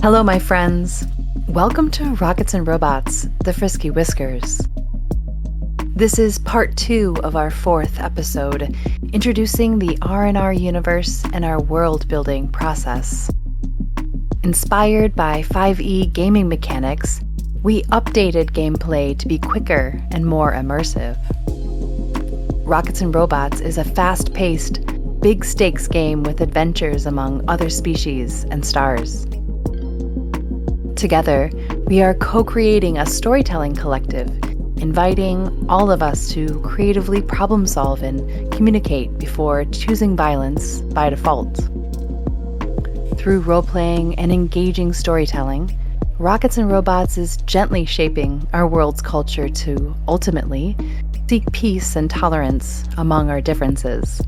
Hello, my friends. Welcome to Rockets and Robots, the Frisky Whiskers. This is part 2 of our 4th episode, introducing the R&R Universe and our world-building process. Inspired by 5e gaming mechanics, we updated gameplay to be quicker and more immersive. Rockets and Robots is a fast-paced, big-stakes game with adventures among other species and stars. Together, we are co-creating a storytelling collective, inviting all of us to creatively problem-solve and communicate before choosing violence by default. Through role-playing and engaging storytelling, Rockets and Robots is gently shaping our world's culture to, ultimately, seek peace and tolerance among our differences.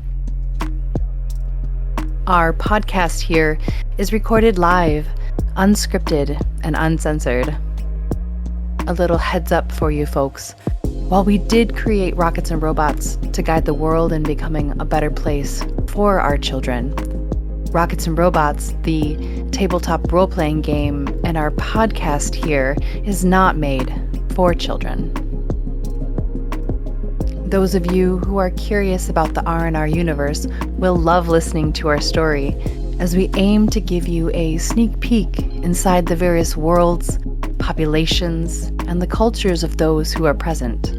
Our podcast here is recorded live, unscripted and uncensored. A little heads up for you folks. While we did create Rockets and Robots to guide the world in becoming a better place for our children, Rockets and Robots, the tabletop role-playing game, and our podcast here is not made for children. Those of you who are curious about the R&R universe will love listening to our story, as we aim to give you a sneak peek inside the various worlds, populations, and the cultures of those who are present.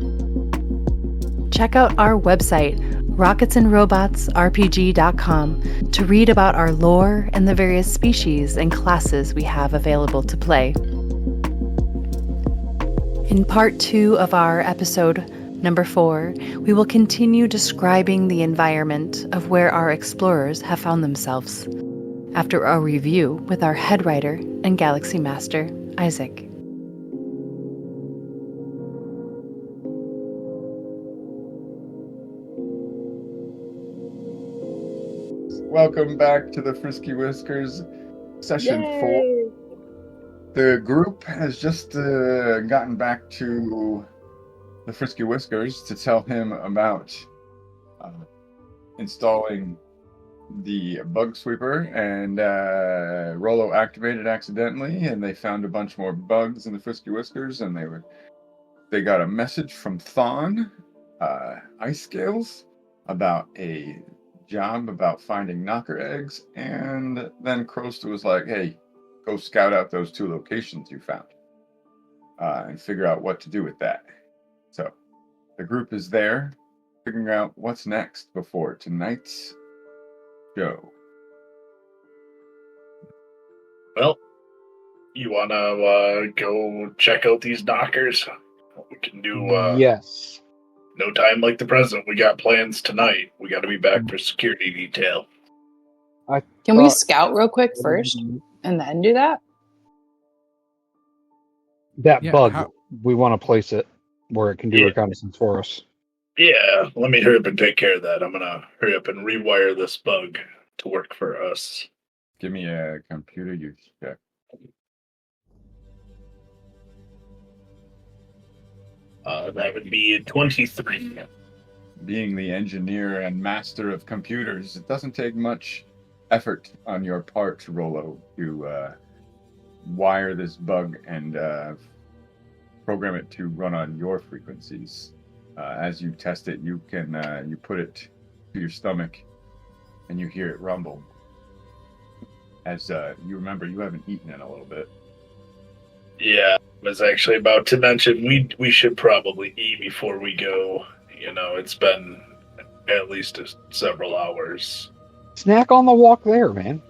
Check out our website, rocketsandrobotsrpg.com, to read about our lore and the various species and classes we have available to play. In part 2 of our episode number 4, we will continue describing the environment of where our explorers have found themselves, after a review with our head writer and Galaxy Master, Isaac. Welcome back to the Frisky Whiskers, session Yay! 4. The group has just gotten back to the Frisky Whiskers to tell him about installing the bug sweeper, and Rolo activated accidentally, and they found a bunch more bugs in the Frisky Whiskers, and they got a message from Thon Ice Scales about a job about finding knocker eggs, and then Krosta was like, hey, go scout out those 2 locations you found and figure out what to do with that. So the group is there figuring out what's next before tonight's show. Well, you want to go check out these knockers? We can do, Yes. no time like the present. We got plans tonight. We got to be back for security detail. Can we scout real quick first and then do that? That bug, we want to place it where it can do reconnaissance for us. Yeah, let me hurry up and take care of that. I'm going to hurry up and rewire this bug to work for us. Give me a computer use check. That would be 23. Being the engineer and master of computers, it doesn't take much effort on your part, Rolo, to wire this bug and program it to run on your frequencies. As you test it, you can you put it to your stomach, and you hear it rumble. As you remember, you haven't eaten in a little bit. Yeah, I was actually about to mention we should probably eat before we go. You know, it's been at least several hours. Snack on the walk there, man.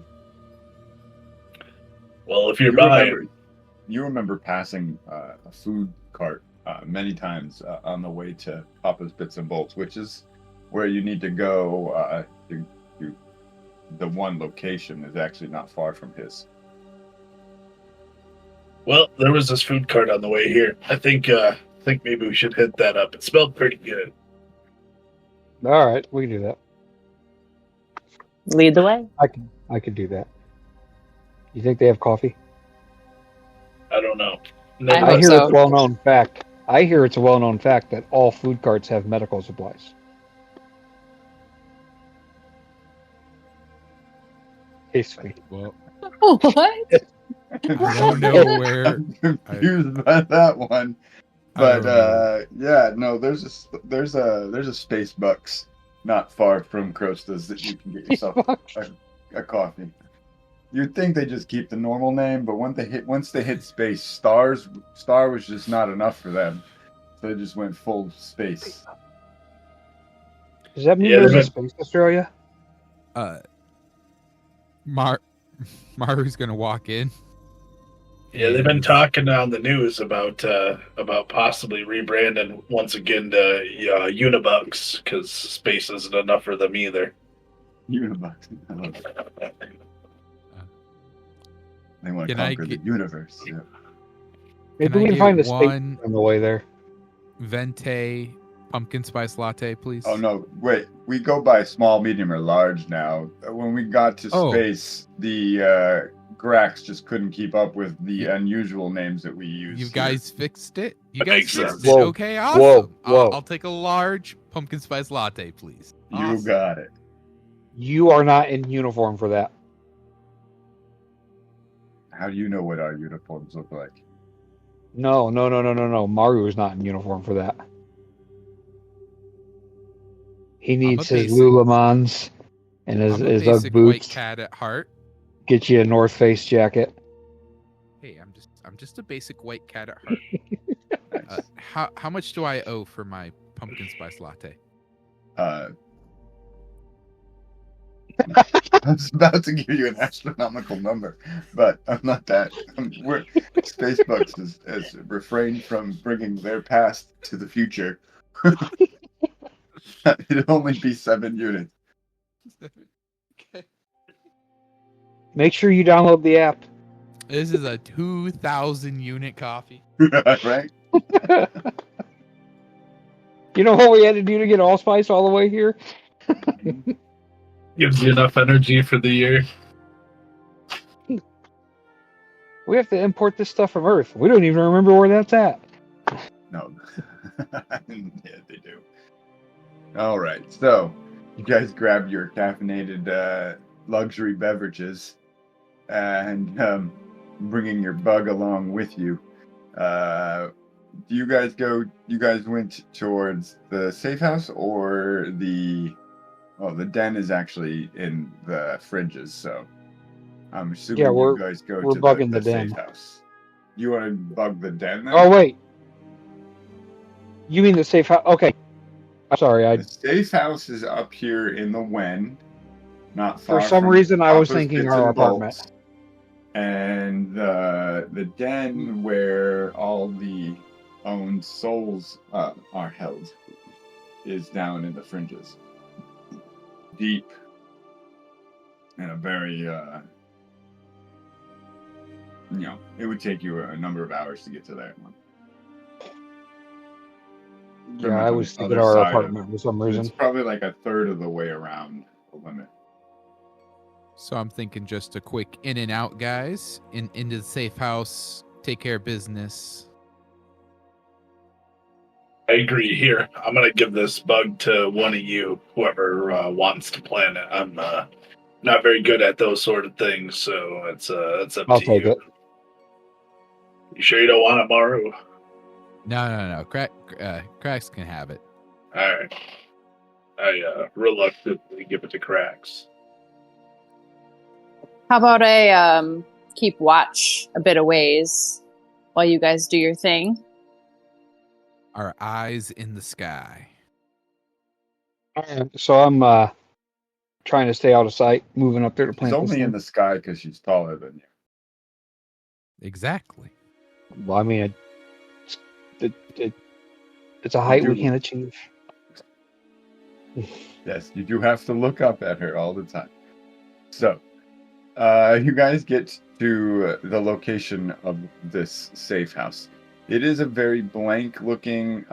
Well, if you're you remember passing a food cart many times on the way to Papa's Bits and Bolts, which is where you need to go. The one location is actually not far from his. Well, there was this food cart on the way here. I think maybe we should hit that up. It smelled pretty good. All right, we can do that. Lead the way. I could do that. You think they have coffee? I don't know. I I hope hear so. it's well-known fact I hear it's a well-known fact that all food carts have medical supplies. Basically. Well, What? I don't know where. I'm confused by that one. But yeah, no, there's a Space Bucks not far from Crosta's that you can get yourself a coffee. You'd think they just keep the normal name, but once they hit space, Star was just not enough for them, so they just went full space. Does that mean there's a Space Australia? Maru's gonna walk in. Yeah, they've been talking on the news about possibly rebranding once again to Unibucks because space isn't enough for them either. Unibucks. They want to conquer the universe. Yeah. Maybe we can find a space on the way there. Venti pumpkin spice latte, please. Oh no! Wait, we go by small, medium, or large now. When we got to space, the Grax just couldn't keep up with the unusual names that we use. You guys fixed it? You guys fixed it? Whoa, okay, awesome. Whoa. I'll take a large pumpkin spice latte, please. Awesome. You got it. You are not in uniform for that. How do you know what our uniforms look like? No. Maru is not in uniform for that. He needs his Lululemons and his Ugg boots. White cat at heart. Get you a North Face jacket. Hey, I'm just a basic white cat at heart. How much do I owe for my pumpkin spice latte? I was about to give you an astronomical number, but I'm not that. Spacebucks has refrained from bringing their past to the future. It'd only be 7 units. Okay. Make sure you download the app. This is a 2,000 unit coffee. Right? You know what we had to do to get allspice all the way here? Gives you enough energy for the year. We have to import this stuff from Earth. We don't even remember where that's at. No. Yeah, they do. All right. So, you guys grab your caffeinated luxury beverages and bringing your bug along with you. You guys went towards the safe house or the den is actually in the fringes, so I'm assuming you guys go to bugging the den. safe house. You want to bug the den then? Oh, wait. You mean the safe house? Okay. I'm sorry. The safe house is up here in the Wen, not far. For some reason, I was thinking our apartment. Bolts. And the den where all the owned souls are held is down in the fringes. Deep and a very it would take you a number of hours to get to that one. Yeah, I was thinking our apartment for some reason. It's probably like a third of the way around the limit. So I'm thinking just a quick in and out, guys. Into the safe house, take care of business. I agree. Here, I'm gonna give this bug to one of you, whoever wants to plan it. I'm not very good at those sort of things, so it's up I'll to take you. it. You sure you don't want it, Maru? No. Cracks can have it. All right. I reluctantly give it to Cracks. How about I keep watch a bit of ways while you guys do your thing? Our eyes in the sky. So I'm trying to stay out of sight, moving up there to plant. It's only in the sky because she's taller than you. Exactly. Well, I mean, it's a height we can't achieve. Yes, you do have to look up at her all the time. So, you guys get to the location of this safe house. It is a very blank-looking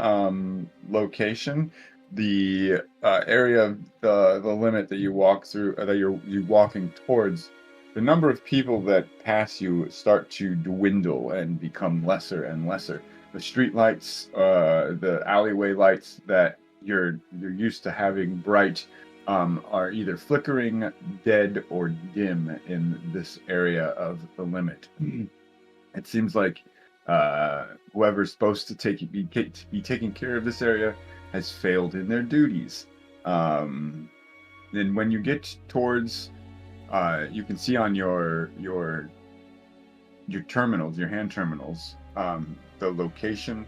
location. The area of the limit that you walk through, that you're walking towards, the number of people that pass you start to dwindle and become lesser and lesser. street lights, the alleyway lights that you're used to having bright, are either flickering, dead, or dim in this area of the limit. It seems like whoever's supposed to be taking care of this area has failed in their duties. Then when you get towards, you can see on your terminals, your hand terminals, the location.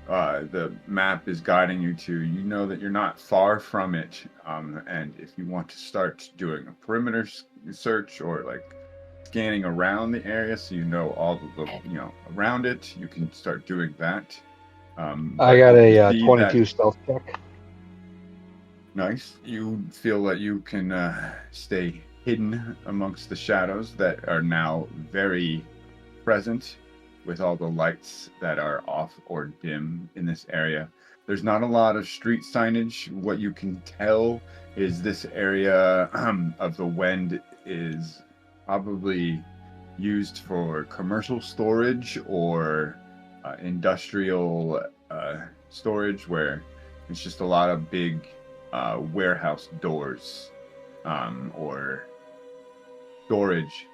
The map is guiding you to. You know that you're not far from it, and if you want to start doing a perimeter search or like scanning around the area, so you know all the around it, you can start doing that. I got a 22 stealth check. Nice. You feel that you can stay hidden amongst the shadows that are now very present with all the lights that are off or dim in this area. There's not a lot of street signage. What you can tell is this area of the Wend is probably used for commercial storage or industrial storage, where it's just a lot of big warehouse doors or storage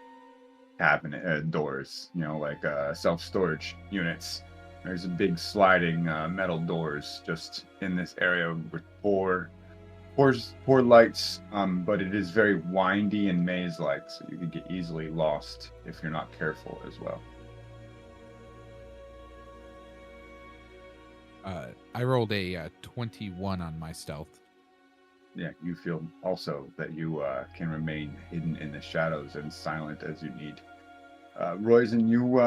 cabinet doors, like self-storage units. There's a big sliding metal doors just in this area with poor lights, but it is very windy and maze-like, so you could get easily lost if you're not careful as well. I rolled a 21 on my stealth. Yeah, you feel also that you can remain hidden in the shadows and silent as you need. Roizen, you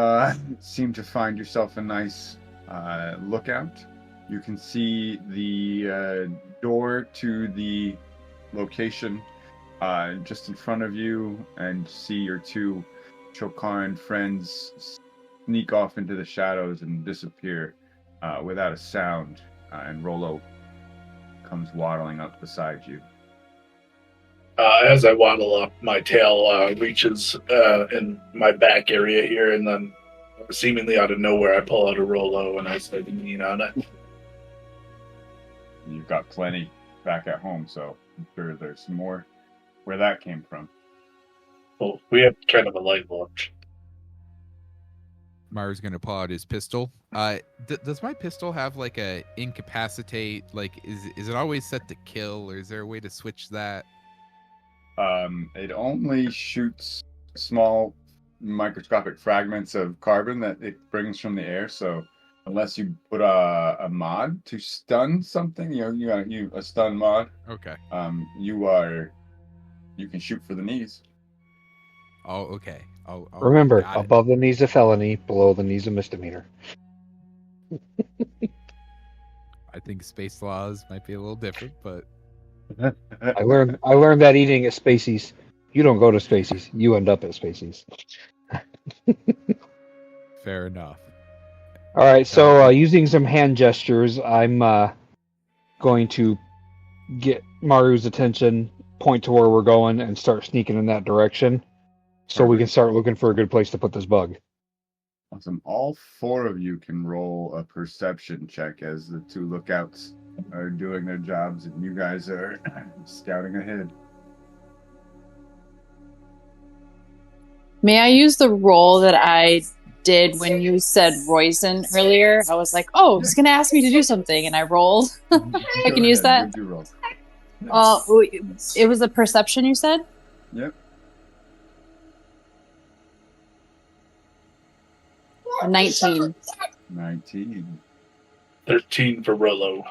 seem to find yourself a nice lookout. You can see the door to the location just in front of you, and see your two Chokaran friends sneak off into the shadows and disappear without a sound, and Rolo comes waddling up beside you. As I waddle up, my tail reaches in my back area here, and then seemingly out of nowhere, I pull out a Rolo and I start to lean on it. You've got plenty back at home, so I'm sure there's more where that came from. Well, we have kind of a light launch. Maru's gonna pull out his pistol. Does my pistol have like a incapacitate? Like, is it always set to kill, or is there a way to switch that? It only shoots small microscopic fragments of carbon that it brings from the air. So unless you put a mod to stun something, you a stun mod. Okay. You can shoot for the knees. Oh, okay. Remember, above the knees a felony, below the knees a misdemeanor. I think space laws might be a little different, but I learned that eating at Spacey's. You don't go to Spacey's, you end up at Spacey's. fair enough. All right, so using some hand gestures, I'm going to get Maru's attention, point to where we're going, and start sneaking in that direction, so we can start looking for a good place to put this bug. Awesome. All four of you can roll a perception check as the two lookouts are doing their jobs, and you guys are scouting ahead. May I use the roll that I did when you said Roizen earlier? I was like, oh, it's going to ask me to do something, and I rolled. I can use that? You roll. It was a perception, you said? Yep. 19. 19. 13 for Rolo.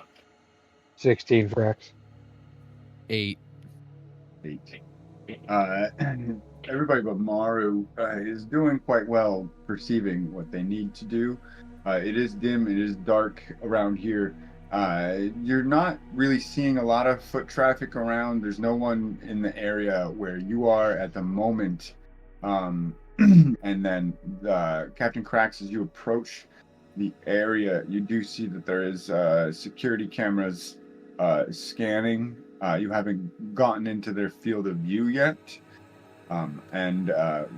16 for X. 8. 8. Everybody but Maru is doing quite well perceiving what they need to do. It is dim, it is dark around here. You're not really seeing a lot of foot traffic around. There's no one in the area where you are at the moment. And then Captain Cracks, as you approach the area, you do see that there is security cameras scanning. You haven't gotten into their field of view yet. And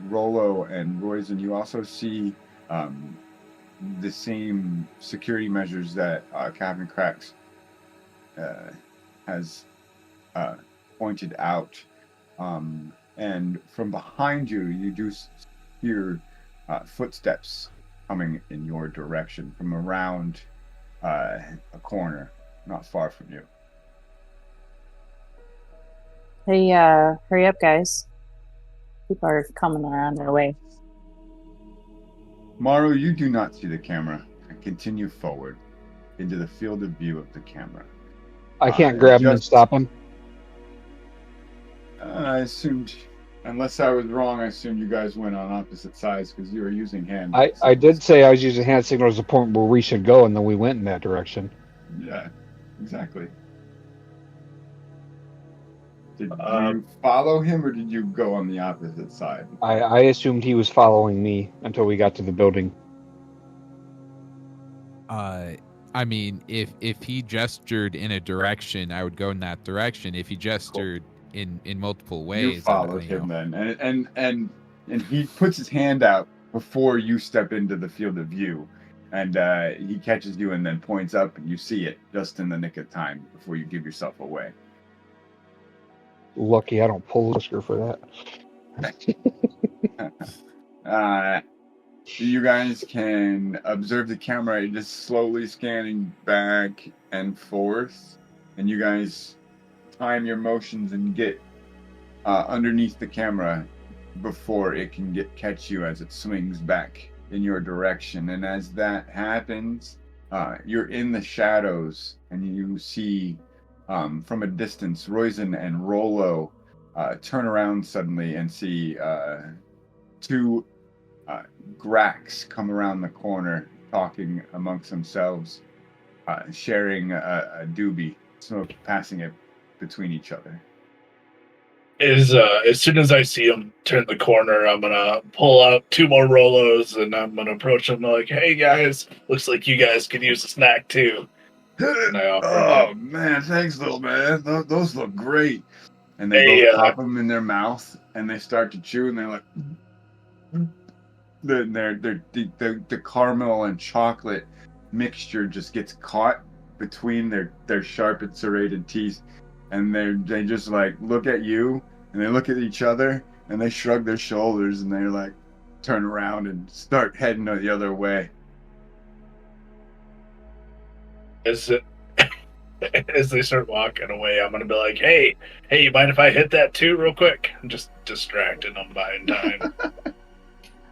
Rolo and Roizen, you also see the same security measures that Captain Cracks has pointed out. And from behind you, you do hear footsteps coming in your direction from around a corner not far from you. Hey, hurry up, guys. People are coming around our way. Maru, you do not see the camera and continue forward into the field of view of the camera. I can't grab him and stop him. I assumed, unless I was wrong, I assumed you guys went on opposite sides because you were using hand. I did say I was using hand signals to point where we should go, and then we went in that direction. Yeah, exactly. Did you follow him, or did you go on the opposite side? I assumed he was following me until we got to the building. I mean, if he gestured in a direction, I would go in that direction. If he gestured in multiple ways, you followed him then, and he puts his hand out before you step into the field of view, and he catches you and then points up, and you see it just in the nick of time before you give yourself away. Lucky I don't pull the whisker for that. You guys can observe the camera just slowly scanning back and forth, and you guys time your motions and get underneath the camera before it can catch you as it swings back in your direction. And as that happens, you're in the shadows, and you see from a distance Roizen and Rollo turn around suddenly and see two Gracks come around the corner, talking amongst themselves, sharing a doobie, smoke, passing it between each other. As soon as I see him turn the corner, I'm gonna pull out 2 more Rolos, and I'm gonna approach them like, "Hey guys, looks like you guys could use a snack too." And I offer man, thanks, little man. Those look great. And they both pop them in their mouth, and they start to chew, and they're like, the caramel and chocolate mixture just gets caught between their sharp and serrated teeth, and they just like look at you, and they look at each other, and they shrug their shoulders, and they like turn around and start heading the other way. As they start walking away, I'm gonna be like, hey, you mind if I hit that too real quick? I'm just distracting them buying time.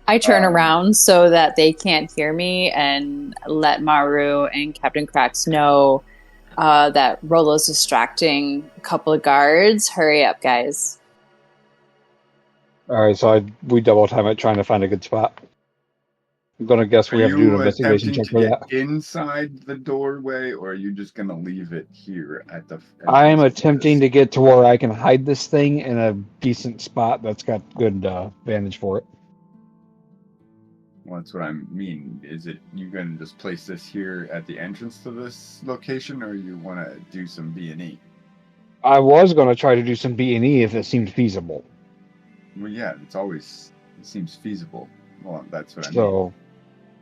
I turn around so that they can't hear me and let Maru and Captain Cracks know that Rollo's distracting a couple of guards. Hurry up, guys. All right, so we double time it trying to find a good spot. I'm going to guess we have to do an investigation check for that. Inside the doorway, or are you just going to leave it here at the... I'm attempting to get to where I can hide this thing in a decent spot that's got good vantage for it. Well, that's what I mean. Is it you going to just place this here at the entrance to this location, or you want to do some B&E? I was going to try to do some B&E if it seemed feasible. Well, yeah, it seems feasible. Well, that's what I mean.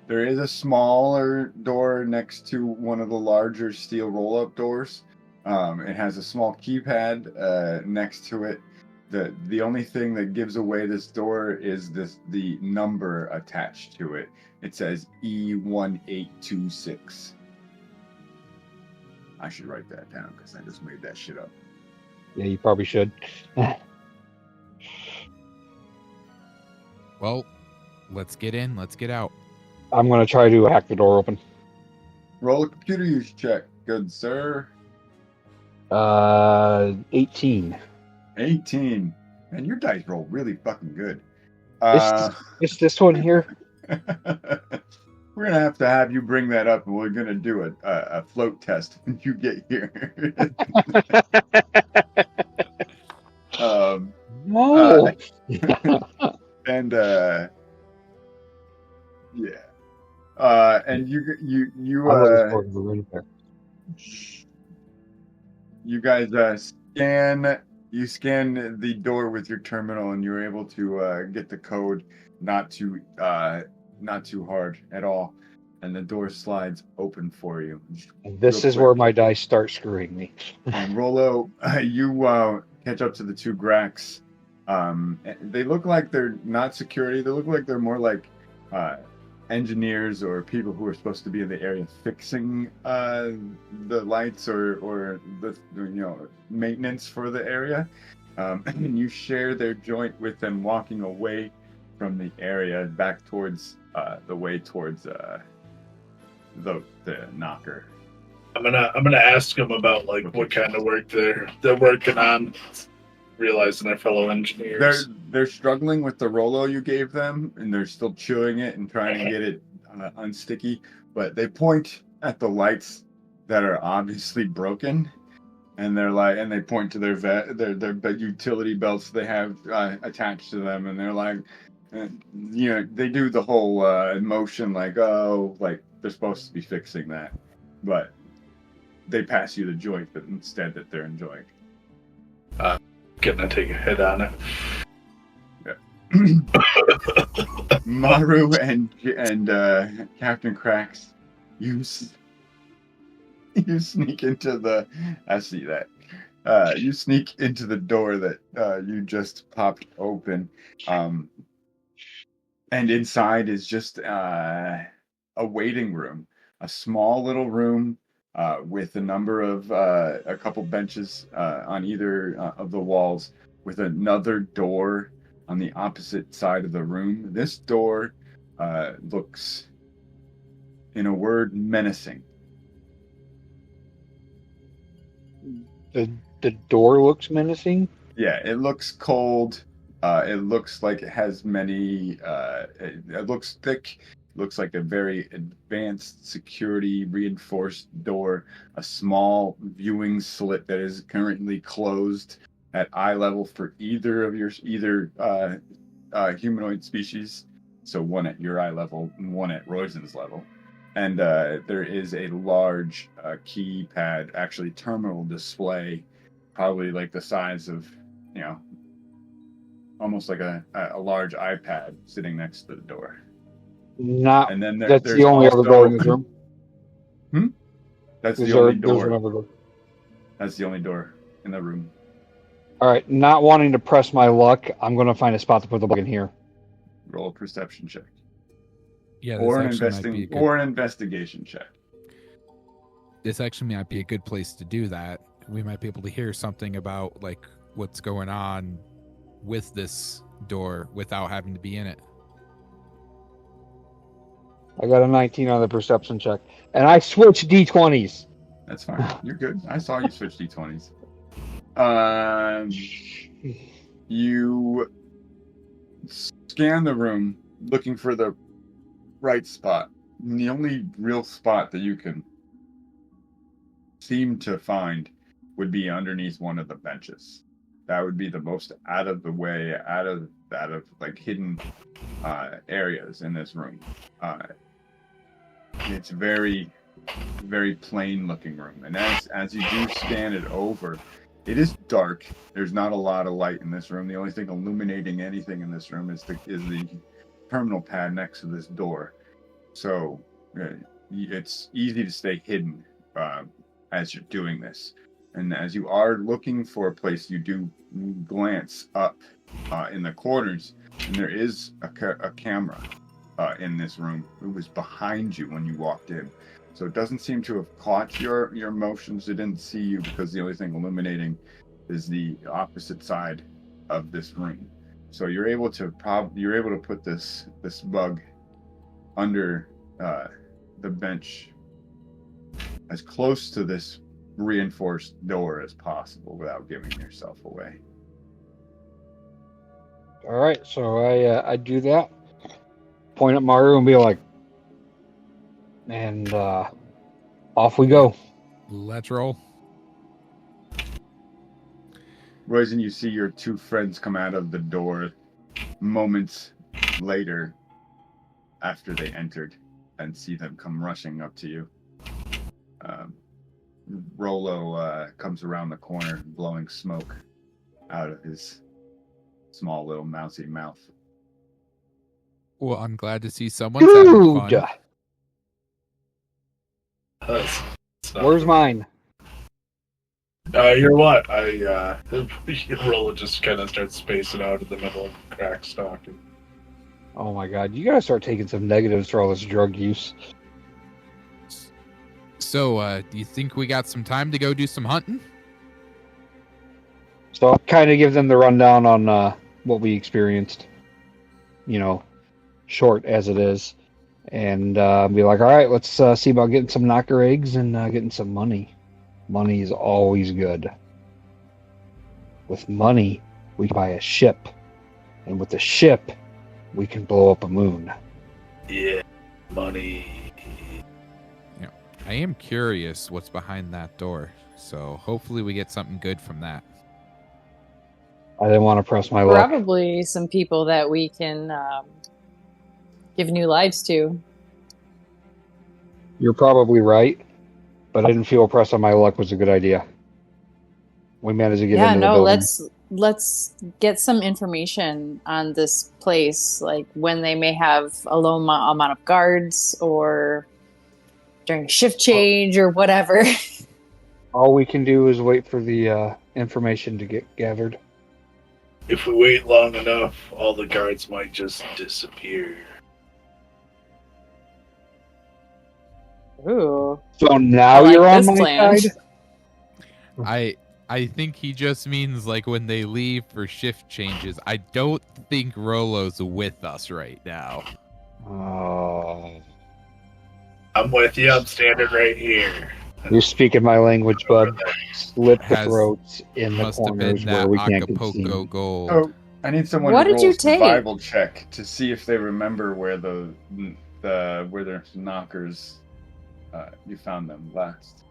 There is a smaller door next to one of the larger steel roll-up doors. It has a small keypad next to it. The only thing that gives away this door is the number attached to it. It says E1826. I should write that down because I just made that shit up. Yeah, you probably should. Well, let's get in. Let's get out. I'm going to try to hack the door open. Roll a computer use check, good sir. 18. 18. Man, your dice roll really fucking good. It's this one here. We're going to have you bring that up, and we're going to do a float test when you get here. No. And yeah. And you guys scan the door with your terminal, and you're able to get the code not too hard at all. and the door slides open for you. And this Real is where quick. my dice start screwing me. And Rolo, you catch up to the two Grax. They look like they're not security. They look like they're more like engineers or people who are supposed to be in the area fixing the lights or the maintenance for the area. And you share their joint with them, walking away from the area back towards the way towards the knocker. I'm gonna ask them about like what kind of work they're working on. Realizing they're fellow engineers. They're struggling with the Rolo you gave them, and they're still chewing it and trying to get it unsticky. But they point at the lights that are obviously broken, and they point to their utility belts they have attached to them, and they're like, they do the whole motion like they're supposed to be fixing that, but they pass you the joint, but instead that they're enjoying. Gonna take a hit on it. Yeah. Maru and Captain Cracks, you sneak into the. I see that. You sneak into the door that you just popped open, and inside is just a waiting room, a small little room. With a number of a couple benches on either of the walls, with another door on the opposite side of the room. This door looks, in a word, menacing. The door looks menacing? Yeah, it looks cold. It looks like it has many. It looks thick. Looks like a very advanced security reinforced door, a small viewing slit that is currently closed at eye level for either humanoid species. So one at your eye level and one at Roizen's level. And there is a large keypad, actually terminal display, probably like the size of, almost like a large iPad sitting next to the door. And then that's the only other door in this room. That's the only door. Door. That's the only door in the room. All right, not wanting to press my luck, I'm going to find a spot to put the bug in here. Roll a perception check. Yeah, or an investigation check. This actually might be a good place to do that. We might be able to hear something about like what's going on with this door without having to be in it. I got a 19 on the perception check. And I switched D20s. That's fine. You're good. I saw you switch D20s. You scan the room looking for the right spot. And the only real spot that you can seem to find would be underneath one of the benches. That would be the most out of the way, out of like hidden areas in this room. It's very, very plain looking room, and as you do scan it over, it is dark. There's not a lot of light in this room. The only thing illuminating anything in this room is the terminal pad next to this door. So it's easy to stay hidden as you're doing this. And as you are looking for a place, you do glance up in the corners, and there is a camera in this room. It was behind you when you walked in. So it doesn't seem to have caught your motions. It didn't see you because the only thing illuminating is the opposite side of this room. So you're able to put this bug under the bench as close to this reinforced door as possible without giving yourself away. All right, so I do that. Point at Maru and be like, and off we go. Let's roll. Roizen, you see your two friends come out of the door moments later after they entered, and see them come rushing up to you. Rolo comes around the corner, blowing smoke out of his small little mousy mouth. Well, I'm glad to see someone's having fun. That's not- Where's mine? You're what? Rolla just kind of starts spacing out in the middle of Crack's talking. Oh my god, you gotta start taking some negatives for all this drug use. So, do you think we got some time to go do some hunting? So I'll kind of give them the rundown on what we experienced. Short as it is. And be like, all right, let's see about getting some knocker eggs and getting some money. Money is always good. With money, we can buy a ship. And with the ship, we can blow up a moon. Yeah, money. I am curious what's behind that door. So hopefully we get something good from that. I didn't want to press my luck. Probably some people that we can give new lives to. You're probably right, but I didn't feel pressing my luck was a good idea. We managed to get into the building. Let's get some information on this place, like when they may have a low amount of guards, or during shift change, or whatever. All we can do is wait for the information to get gathered. If we wait long enough, all the guards might just disappear. Ooh. So now I like you're on this my plan. side? I think he just means like when they leave for shift changes. I don't think Rolo's with us right now. Oh, I'm with you. I'm standing right here. you're speaking my language, bud. Slip the Has- throats in the Must have corners been that where we can't get seen. Acapulco gold. Oh, I need someone What to did roll you a take? survival check to see if they remember where the where there's knockers. You found them last.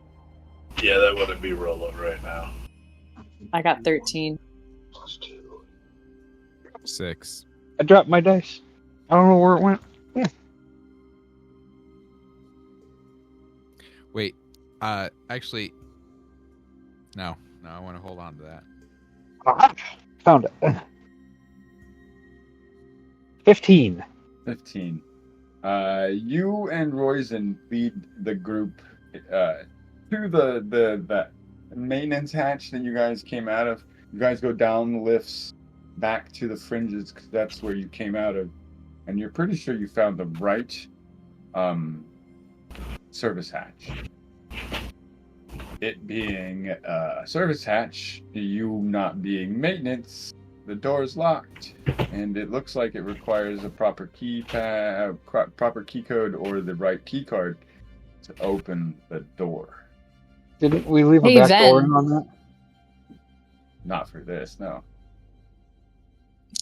Yeah, that wouldn't be Rolla right now. I got 13. Plus 2. 6. I dropped my dice. I don't know where it went. Yeah. Wait, actually, no, I want to hold on to that. Ah, found it. 15. 15. You and Roizen lead the group to the maintenance hatch that you guys came out of. You guys go down the lifts back to the fringes because that's where you came out of, and you're pretty sure you found the right service hatch. It being a service hatch, you not being maintenance, the door is locked, and it looks like it requires a proper proper key code or the right key card to open the door. Didn't we leave Hey, a back door Ven. in on that? Not for this, no.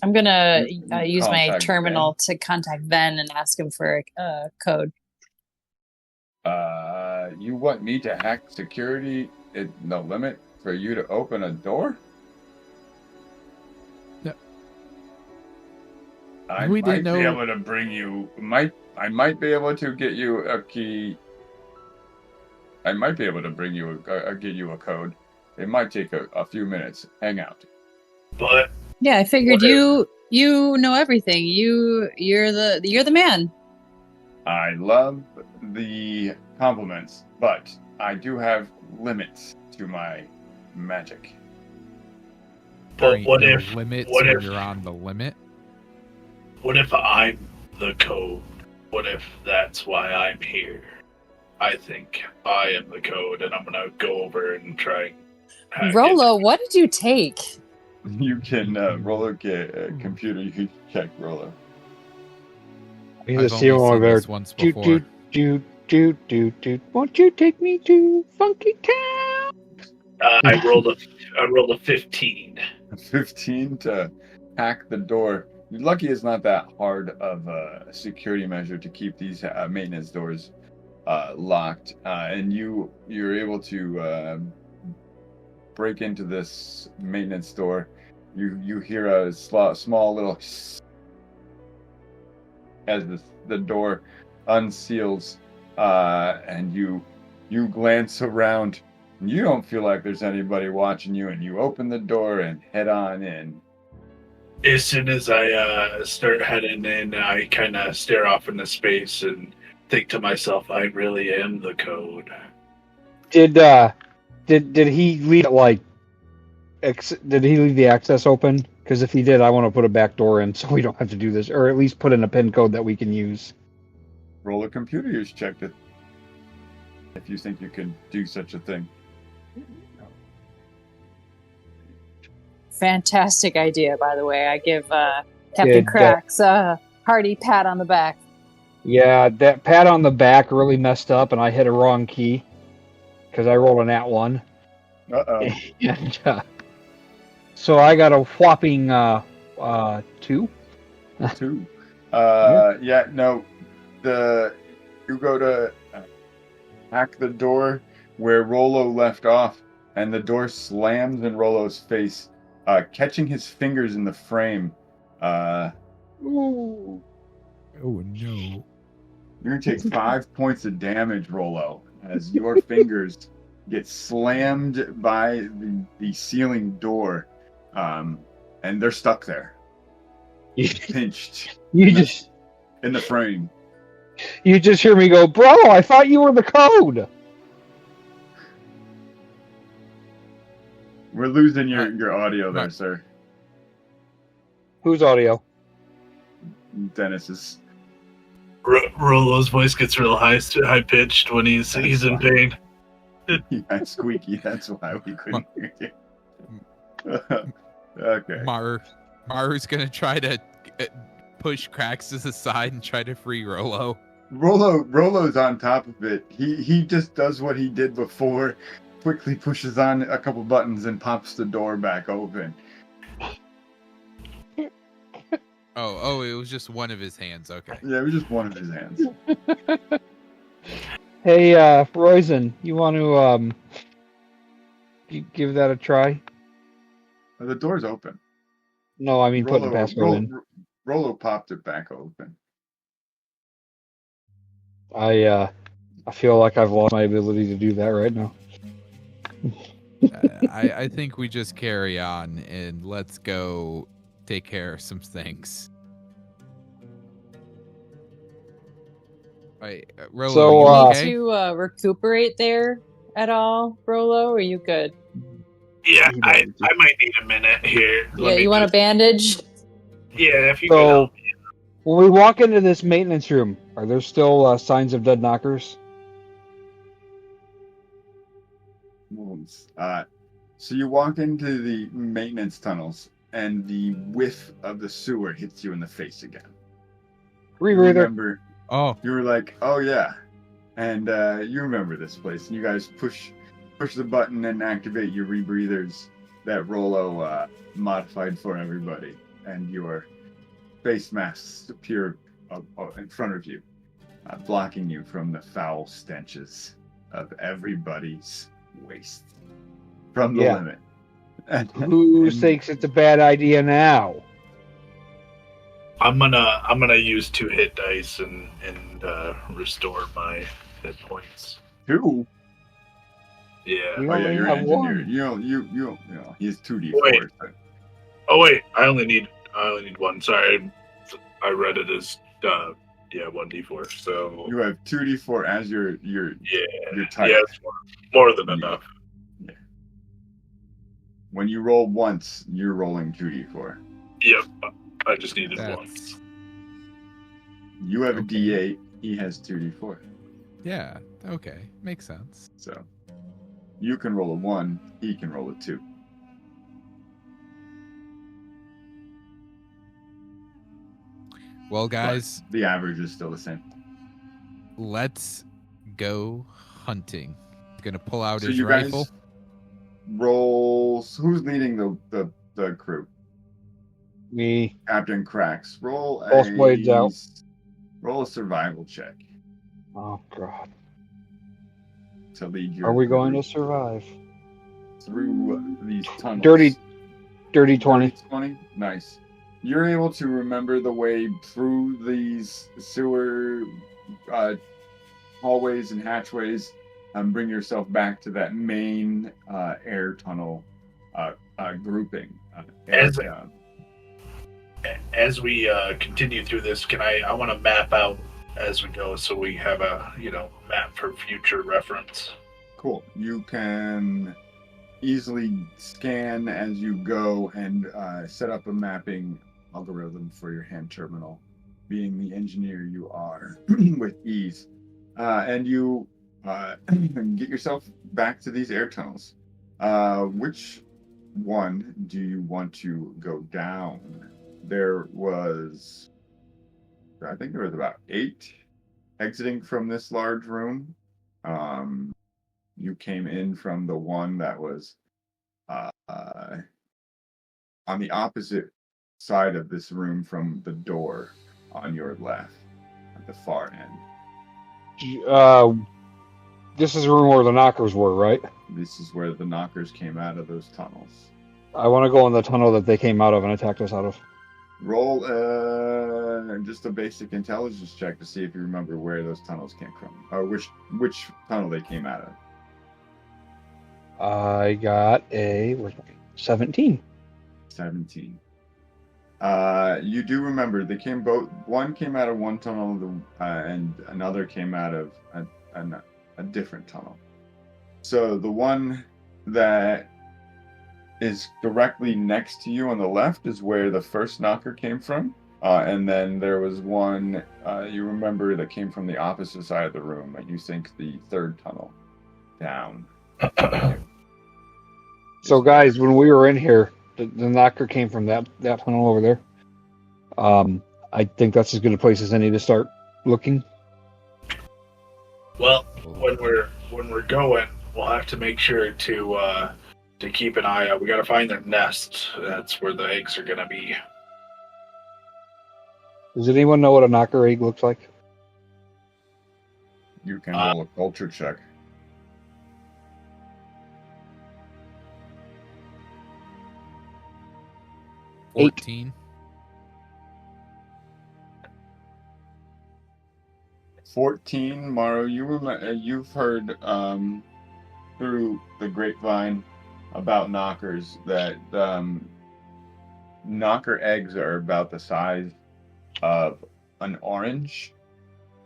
I'm gonna You use my contact terminal to contact Ven and ask him for a code. You want me to hack security at no limit for you to open a door? No. I We might didn't know- be able to bring you. I might be able to get you a key. I might be able to bring you get you a code. It might take a few minutes. Hang out. But Yeah, I figured What you know everything. You're the man. I love the compliments, but I do have limits to my magic. what There are if limits what when if you're on the limit? what if I'm the code? What if that's why I'm here? I think I am the code, and I'm gonna go over and try and hack Rolo, what did you take? You can roll a computer. You can check Rolo. We I've just see only one seen over there. this once Doot, before. doot, doot, doot, doot. Won't you take me to Funky Town? I rolled a 15. 15 to hack the door. You're lucky it's not that hard of a security measure to keep these maintenance doors locked, and you're able to break into this maintenance door. You hear a small little as the door unseals, and you glance around. You don't feel like there's anybody watching you, and you open the door and head on in. As soon as I start heading in, I kind of stare off into space and think to myself, I really am the code. Did he leave did he leave the access open? Because if he did, I want to put a back door in so we don't have to do this, or at least put in a pin code that we can use. Roll a computer use check it if you think you can do such a thing. Fantastic idea, by the way. I give Captain Cracks a hearty pat on the back. Yeah, that pat on the back really messed up, and I hit a wrong key because I rolled an @1. Uh-oh. And, so I got a whopping 2. 2. Yeah, no. You go to hack the door where Rolo left off, and the door slams in Rolo's face, catching his fingers in the frame. Ooh. Oh no. You're going to take 5 points of damage, Rolo, as your fingers get slammed by the ceiling door, and they're stuck there, pinched You just in the frame. You just hear me go, bro, I thought you were the code. We're losing your audio there, sir. Whose audio? Dennis's. Rolo's voice gets real high pitched when he's in pain. Yeah, squeaky. That's why we couldn't hear you. Okay. Maru's gonna try to push Cracks to the side and try to free Rolo. Rolo's on top of it. He just does what he did before. Quickly pushes on a couple buttons and pops the door back open. Oh, it was just one of his hands. Okay. Yeah, it was just one of his hands. Hey, Roizen, you want to give that a try? The door's open. No, I mean putting the passcode in. Rolo popped it back open. I feel like I've lost my ability to do that right now. I think we just carry on and let's go take care of some things. Right, Rolo, So, you Need okay? to recuperate there at all, Rolo? Or are you good? Yeah, I might need a minute here. You want a bandage? Yeah, if you So- could help me. When we walk into this maintenance room, are there still signs of dead knockers? Wounds. So you walk into the maintenance tunnels, and the whiff of the sewer hits you in the face again. You Rebreather. remember? Oh, You were like, "Oh yeah," and you remember this place. And you guys push the button and activate your rebreathers that Rolo modified for everybody, and your face masks appear in front of you, blocking you from the foul stenches of everybody's waste from the Yeah. limit. And, Who thinks it's a bad idea now? I'm gonna use 2 hit dice and restore my hit points. 2? Yeah. You Oh yeah, only you're have an engineer. one. You know, he's 2d4. Wait. So. Oh wait, I only need 1. Sorry, I read it as 1d4. So You have 2d4 as your type. yeah, it's more than enough. When you roll once, you're rolling 2d4. Yep, I just needed That's- 1. You have a Okay. d8. He has 2d4. yeah. Okay, makes sense. So you can roll a 1. He can roll a 2. Well, guys, The average is still the same. let's go hunting. Gonna pull out So his you rifle. guys roll. Who's leading the crew? Me. Captain Cracks. Roll Both blades out. Roll a survival check Oh god. to lead your. Are we crew going to survive? through these tunnels? Dirty 20. 20. Nice. You're able to remember the way through these sewer hallways and hatchways, and bring yourself back to that main air tunnel grouping. As we continue through this, I want to map out as we go, so we have a map for future reference. Cool. You can easily scan as you go and set up a mapping algorithm for your hand terminal, being the engineer you are, with ease. And you get yourself back to these air tunnels. Which one do you want to go down? There was, I think there was about 8 exiting from this large room. You came in from the one that was on the opposite side of this room from the door on your left, at the far end. This is the room where the knockers were, right? This is where the knockers came out of those tunnels. I want to go in the tunnel that they came out of and attacked us out of. Roll just a basic intelligence check to see if you remember where those tunnels came from, or which tunnel they came out of. I got a 17. 17. You do remember they came both. One came out of one tunnel, and another came out of a different tunnel. So the one that is directly next to you on the left is where the first knocker came from, and then there was one you remember that came from the opposite side of the room, and you think the third tunnel down. So, guys, when we were in here, the knocker came from that tunnel over there. I think that's as good a place as any to start looking. Well, when we're going, we'll have to make sure to keep an eye out. We got to find their nest. That's where the eggs are gonna be. Does anyone know what a knocker egg looks like? You can roll a culture check. Eight. 14. 14, Maru. You've heard through the grapevine about knockers that knocker eggs are about the size of an orange.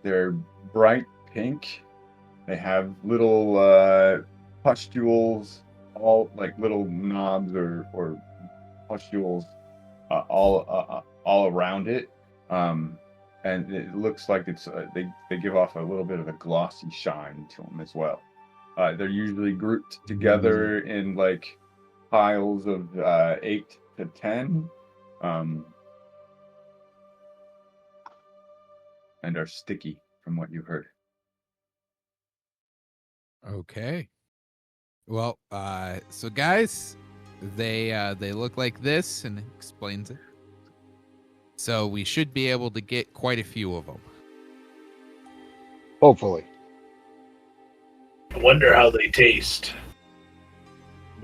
They're bright pink. They have little pustules, all like little knobs or pustules all around it. And it looks like it's they give off a little bit of a glossy shine to them as well. They're usually grouped together in like piles of 8 to 10, and are sticky from what you heard. Okay. Well, so guys, they look like this, and it explains it. So we should be able to get quite a few of them. Hopefully. I wonder how they taste.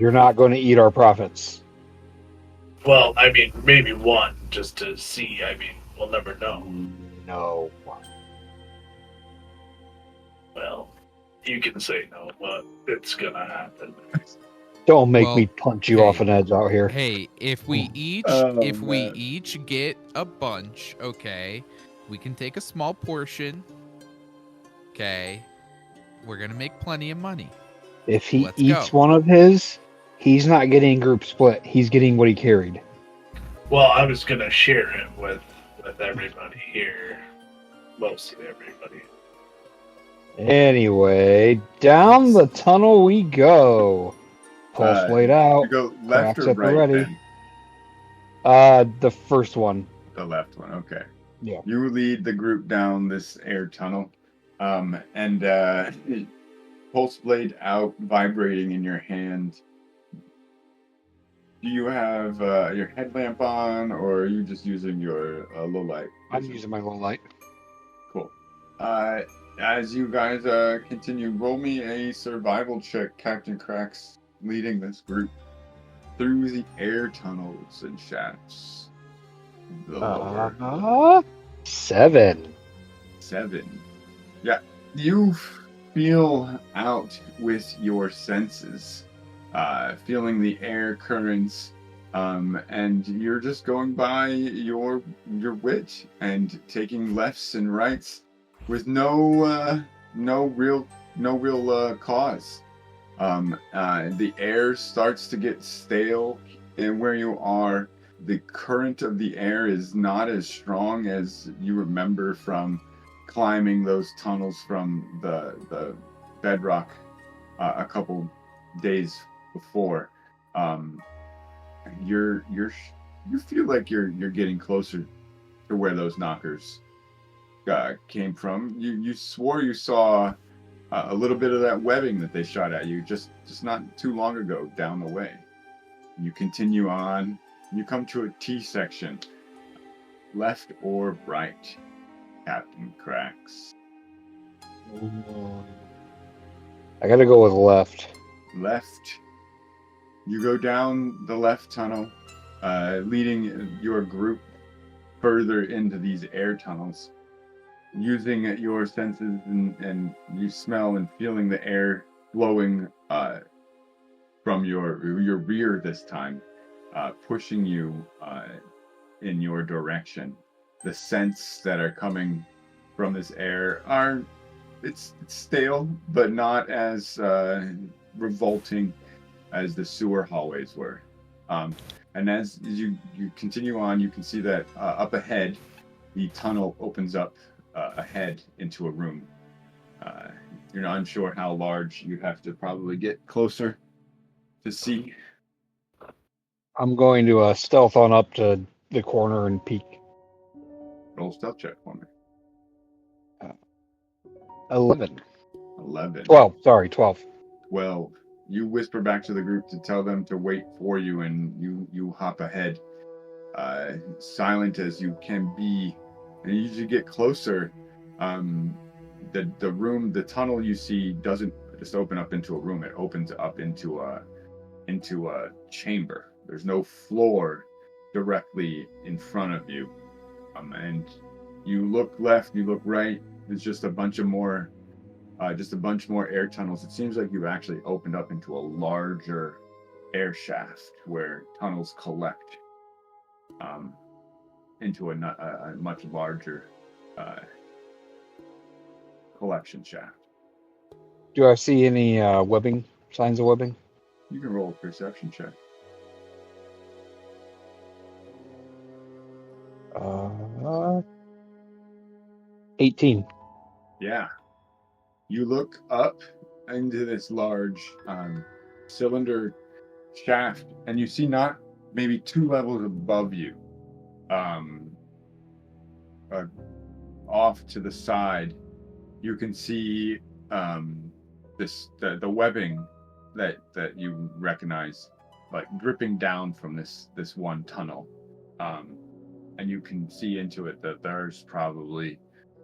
You're not going to eat our profits. Well, I mean, maybe one just to see. I mean, we'll never know. No. Well, you can say no, but it's gonna happen. Don't make Well, me punch you hey. off an edge out here. Hey, if we each we each get a bunch, okay, we can take a small portion. Okay, we're gonna make plenty of money. If he Let's eats go. one of his, he's not getting group split. He's getting what he carried. Well, I was gonna share it with everybody here, mostly everybody. Anyway, down the tunnel we go. Pulse laid out. You go left Cracks or at the right ready. then? The first one. The left one, okay. Yeah. You lead the group down this air tunnel, and pulse blade out, vibrating in your hand. Do you have your headlamp on, or are you just using your low light? I'm using my low light. Cool. As you guys continue, roll me a survival check. Captain Cracks leading this group through the air tunnels and shafts. The lower. 7. 7. Yeah, you feel out with your senses, feeling the air currents, and you're just going by your wit and taking lefts and rights with no real cause. The air starts to get stale, and where you are, the current of the air is not as strong as you remember from climbing those tunnels from the bedrock a couple days before. Um, you feel like you're getting closer to where those knockers came from. You swore you saw a little bit of that webbing that they shot at you just not too long ago down the way. You continue on. You come to a T section. Left or right, Captain Cracks? I gotta go with left. Left. You go down the left tunnel, leading your group further into these air tunnels. Using your senses and you smell and feeling the air blowing from your rear this time, pushing you in your direction. The scents that are coming from this air are it's stale, but not as revolting as the sewer hallways were. And as you continue on, you can see that up ahead, the tunnel opens up ahead into a room. You're not unsure how large. You have to probably get closer to see. I'm going to stealth on up to the corner and peek. Roll stealth check for me. 11. 11. 12. Sorry, 12. 12. You whisper back to the group to tell them to wait for you, and you hop ahead, silent as you can be. And as you get closer, the tunnel you see doesn't just open up into a room. It opens up into a chamber. There's no floor directly in front of you, and you look left, you look right. There's just a bunch more air tunnels. It seems like you've actually opened up into a larger air shaft where tunnels collect into a much larger collection shaft. Do I see any webbing? Signs of webbing? You can roll a perception check. 18. Yeah. You look up into this large cylinder shaft, and you see not maybe 2 levels above you, off to the side, you can see the webbing that you recognize, like dripping down from this one tunnel, and you can see into it that there's probably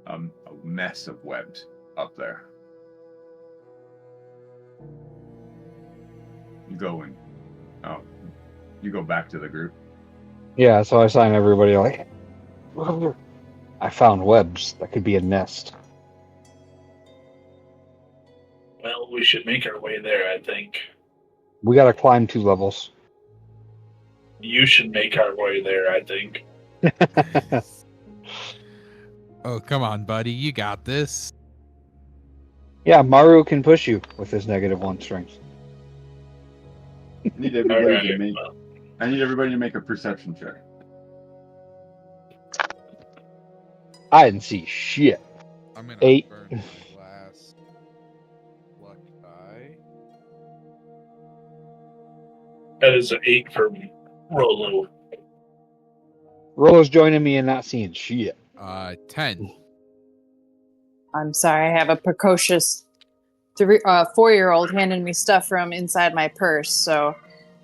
a mess of webs up there. You go back to the group. Yeah, so I sign everybody like, I found webs. That could be a nest. Well, we should make our way there, I think. We gotta climb 2 levels. You should make our way there, I think. Oh, come on, buddy. You got this. Yeah, Maru can push you with his -1 strength. I need everybody Alright, to make. I need everybody to make a perception check. I didn't see shit. I'm gonna 8. burn my last luck die. That is an 8 for me. Rolo. Rollo's joining me and not seeing shit. 10. I'm sorry, I have a precocious 4-year-old handing me stuff from inside my purse, so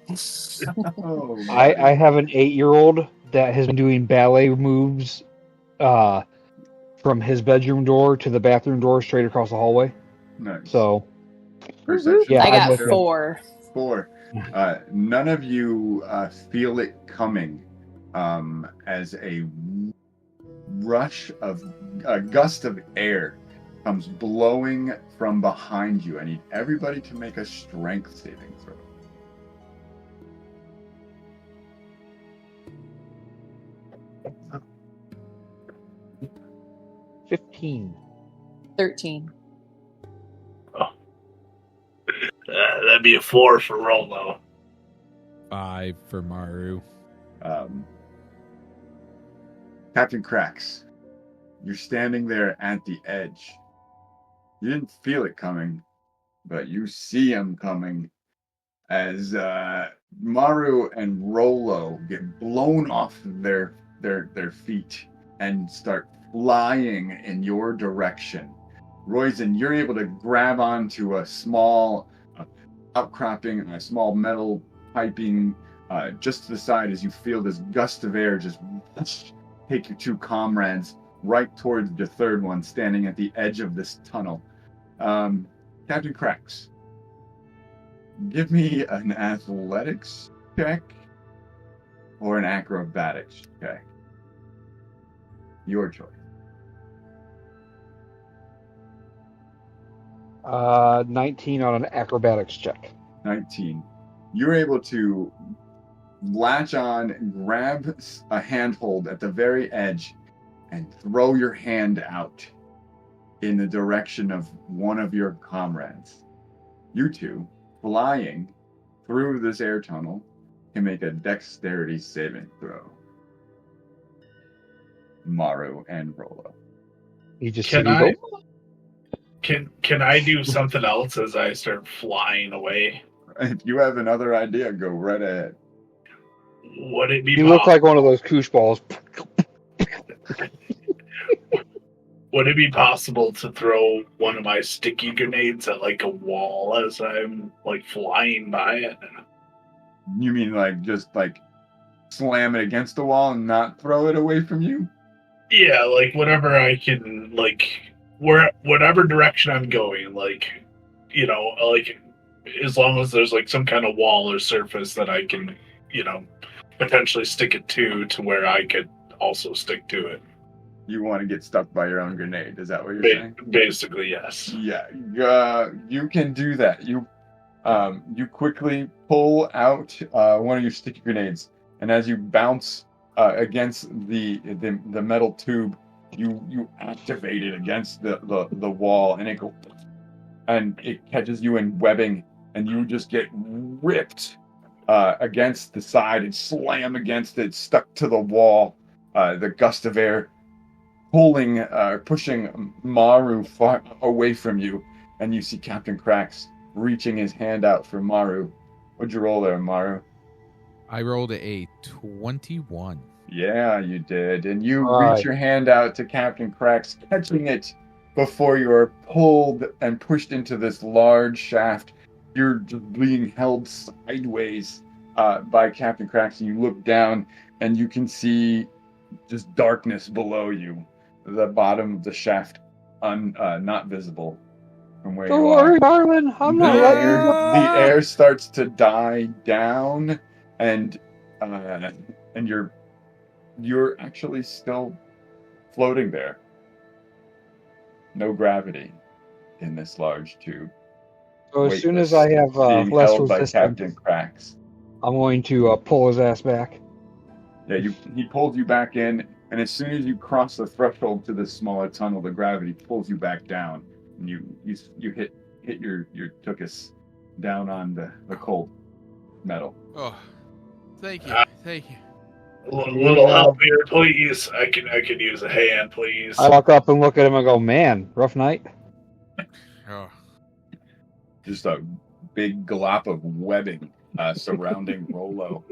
Oh, I have an 8-year-old that has been doing ballet moves from his bedroom door to the bathroom door straight across the hallway. nice. So, Perception. Yeah, I I'm got with you. 4. 4. None of you feel it coming as a gust of air comes blowing from behind you. I need everybody to make a strength saving throw. 15. 13. That'd be a 4 for Rolo. 5 for Maru. Captain Cracks, you're standing there at the edge. You didn't feel it coming, but you see him coming as Maru and Rolo get blown off their feet and start flying in your direction. Roizen, you're able to grab onto a small outcropping, a small metal piping just to the side as you feel this gust of air just take your two comrades right towards the third one standing at the edge of this tunnel. Captain Cracks, give me an athletics check or an acrobatics check. Your choice. 19 on an acrobatics check. 19. You're able to latch on, grab a handhold at the very edge, and throw your hand out in the direction of one of your comrades. You two, flying through this air tunnel, can make a dexterity saving throw. Maru and Rolo. You just Can see me I- go. Can I do something else as I start flying away? If you have another idea, go right ahead. Would it be You look like one of those koosh balls. Would it be possible to throw one of my sticky grenades at like a wall as I'm like flying by it? You mean like just like slam it against the wall and not throw it away from you? Yeah, like whatever I can, like whatever direction I'm going, like, you know, like as long as there's like some kind of wall or surface that I can, you know, potentially stick it to where I could also stick to it. You want to get stuck by your own grenade? Is that what you're saying? Basically, yes. Yeah, you can do that. You quickly pull out one of your sticky grenades, and as you bounce against the metal tube, you activate it against the wall, and it catches you in webbing, and you just get ripped against the side and slam against it, stuck to the wall. The gust of air pushing Maru far away from you, and you see Captain Cracks reaching his hand out for Maru. What'd you roll there, Maru? I rolled a 21. Yeah, you did. And you Right. reach your hand out to Captain Cracks, catching it before you're pulled and pushed into this large shaft. You're just being held sideways by Captain Cracks, and you look down and you can see just darkness below you. The bottom of the shaft not visible from where Don't you worry, are. darling. I'm not letting you go. The air starts to die down, and you're actually still floating there. No gravity in this large tube. So as soon as Weightless, I have being less held by resistance, Captain Cracks. I'm going to pull his ass back. Yeah, he pulls you back in, and as soon as you cross the threshold to this smaller tunnel, the gravity pulls you back down, and you hit your tuchus down on the cold metal. Oh, thank you. Thank you. A little help here, please. I could use a hand, please. I walk up and look at him and go, "Man, rough night." Oh, Just a big glop of webbing surrounding Rolo.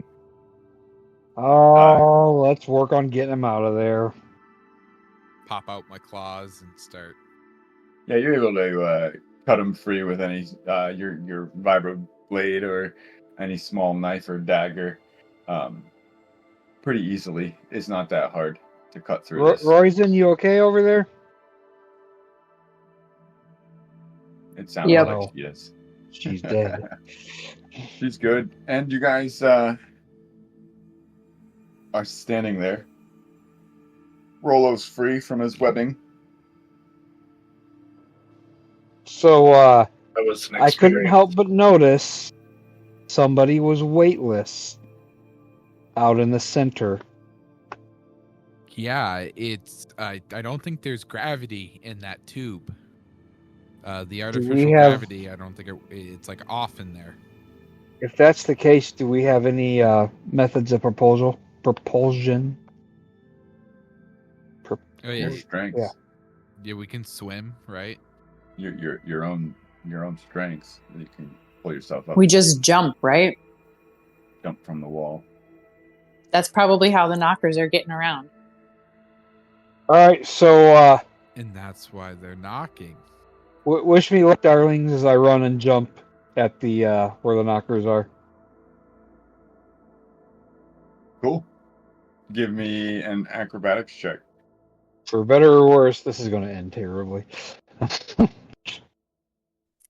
Oh, let's work on getting him out of there. pop out my claws and start. Yeah, you're able to cut him free with any your vibro blade or any small knife or dagger, pretty easily. It's not that hard to cut through this. Roizen, you okay over there? It sounds Yep. like she is. She's dead. She's good. And you guys are standing there. Rolo's free from his webbing. So That was an I couldn't experience. help but notice somebody was weightless out in the center. Yeah, it's. I don't think there's gravity in that tube. The we artificial have- gravity, I don't think it's like off in there. If that's the case, do we have any methods of propulsion? Oh yeah, Your strengths. Yeah. yeah, we can swim, right? Your own strengths. You can pull yourself up. We just jump, right? Jump from the wall. That's probably how the knockers are getting around. All right, so And that's why they're knocking. wish me luck, darlings, as I run and jump at the where the knockers are. Cool. Give me an acrobatics check. For better or worse, this is going to end terribly.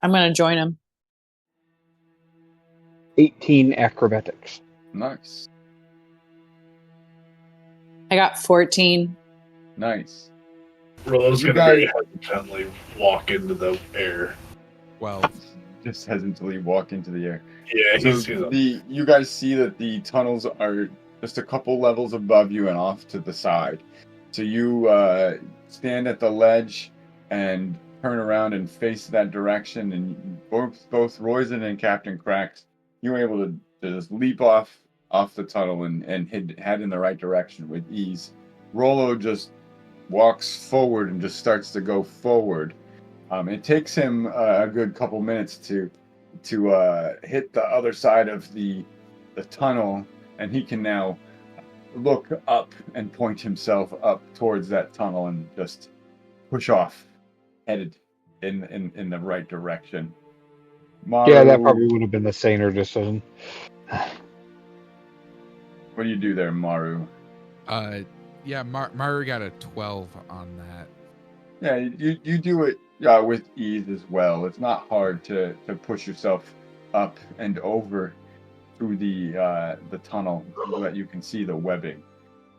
I'm going to join him. 18 acrobatics. Nice. I got 14. Nice. Rolo's You gonna very guys- hesitantly walk into the air. Well, Just hesitantly walk into the air. Yeah, So he's you guys see that the tunnels are just a couple levels above you and off to the side. So you stand at the ledge and turn around and face that direction, and both Roizen and Captain Cracks, you were able to just leap off the tunnel and head in the right direction with ease. Rolo just walks forward and just starts to go forward. It takes him a good couple minutes to hit the other side of the tunnel, and he can now look up and point himself up towards that tunnel and just push off, headed in the right direction. Yeah, that Maru, probably would have been the saner decision. what do you do there, Maru? yeah, Maru got a 12 on that. Yeah, you do it with ease as well. It's not hard to push yourself up and over through the tunnel so that you can see the webbing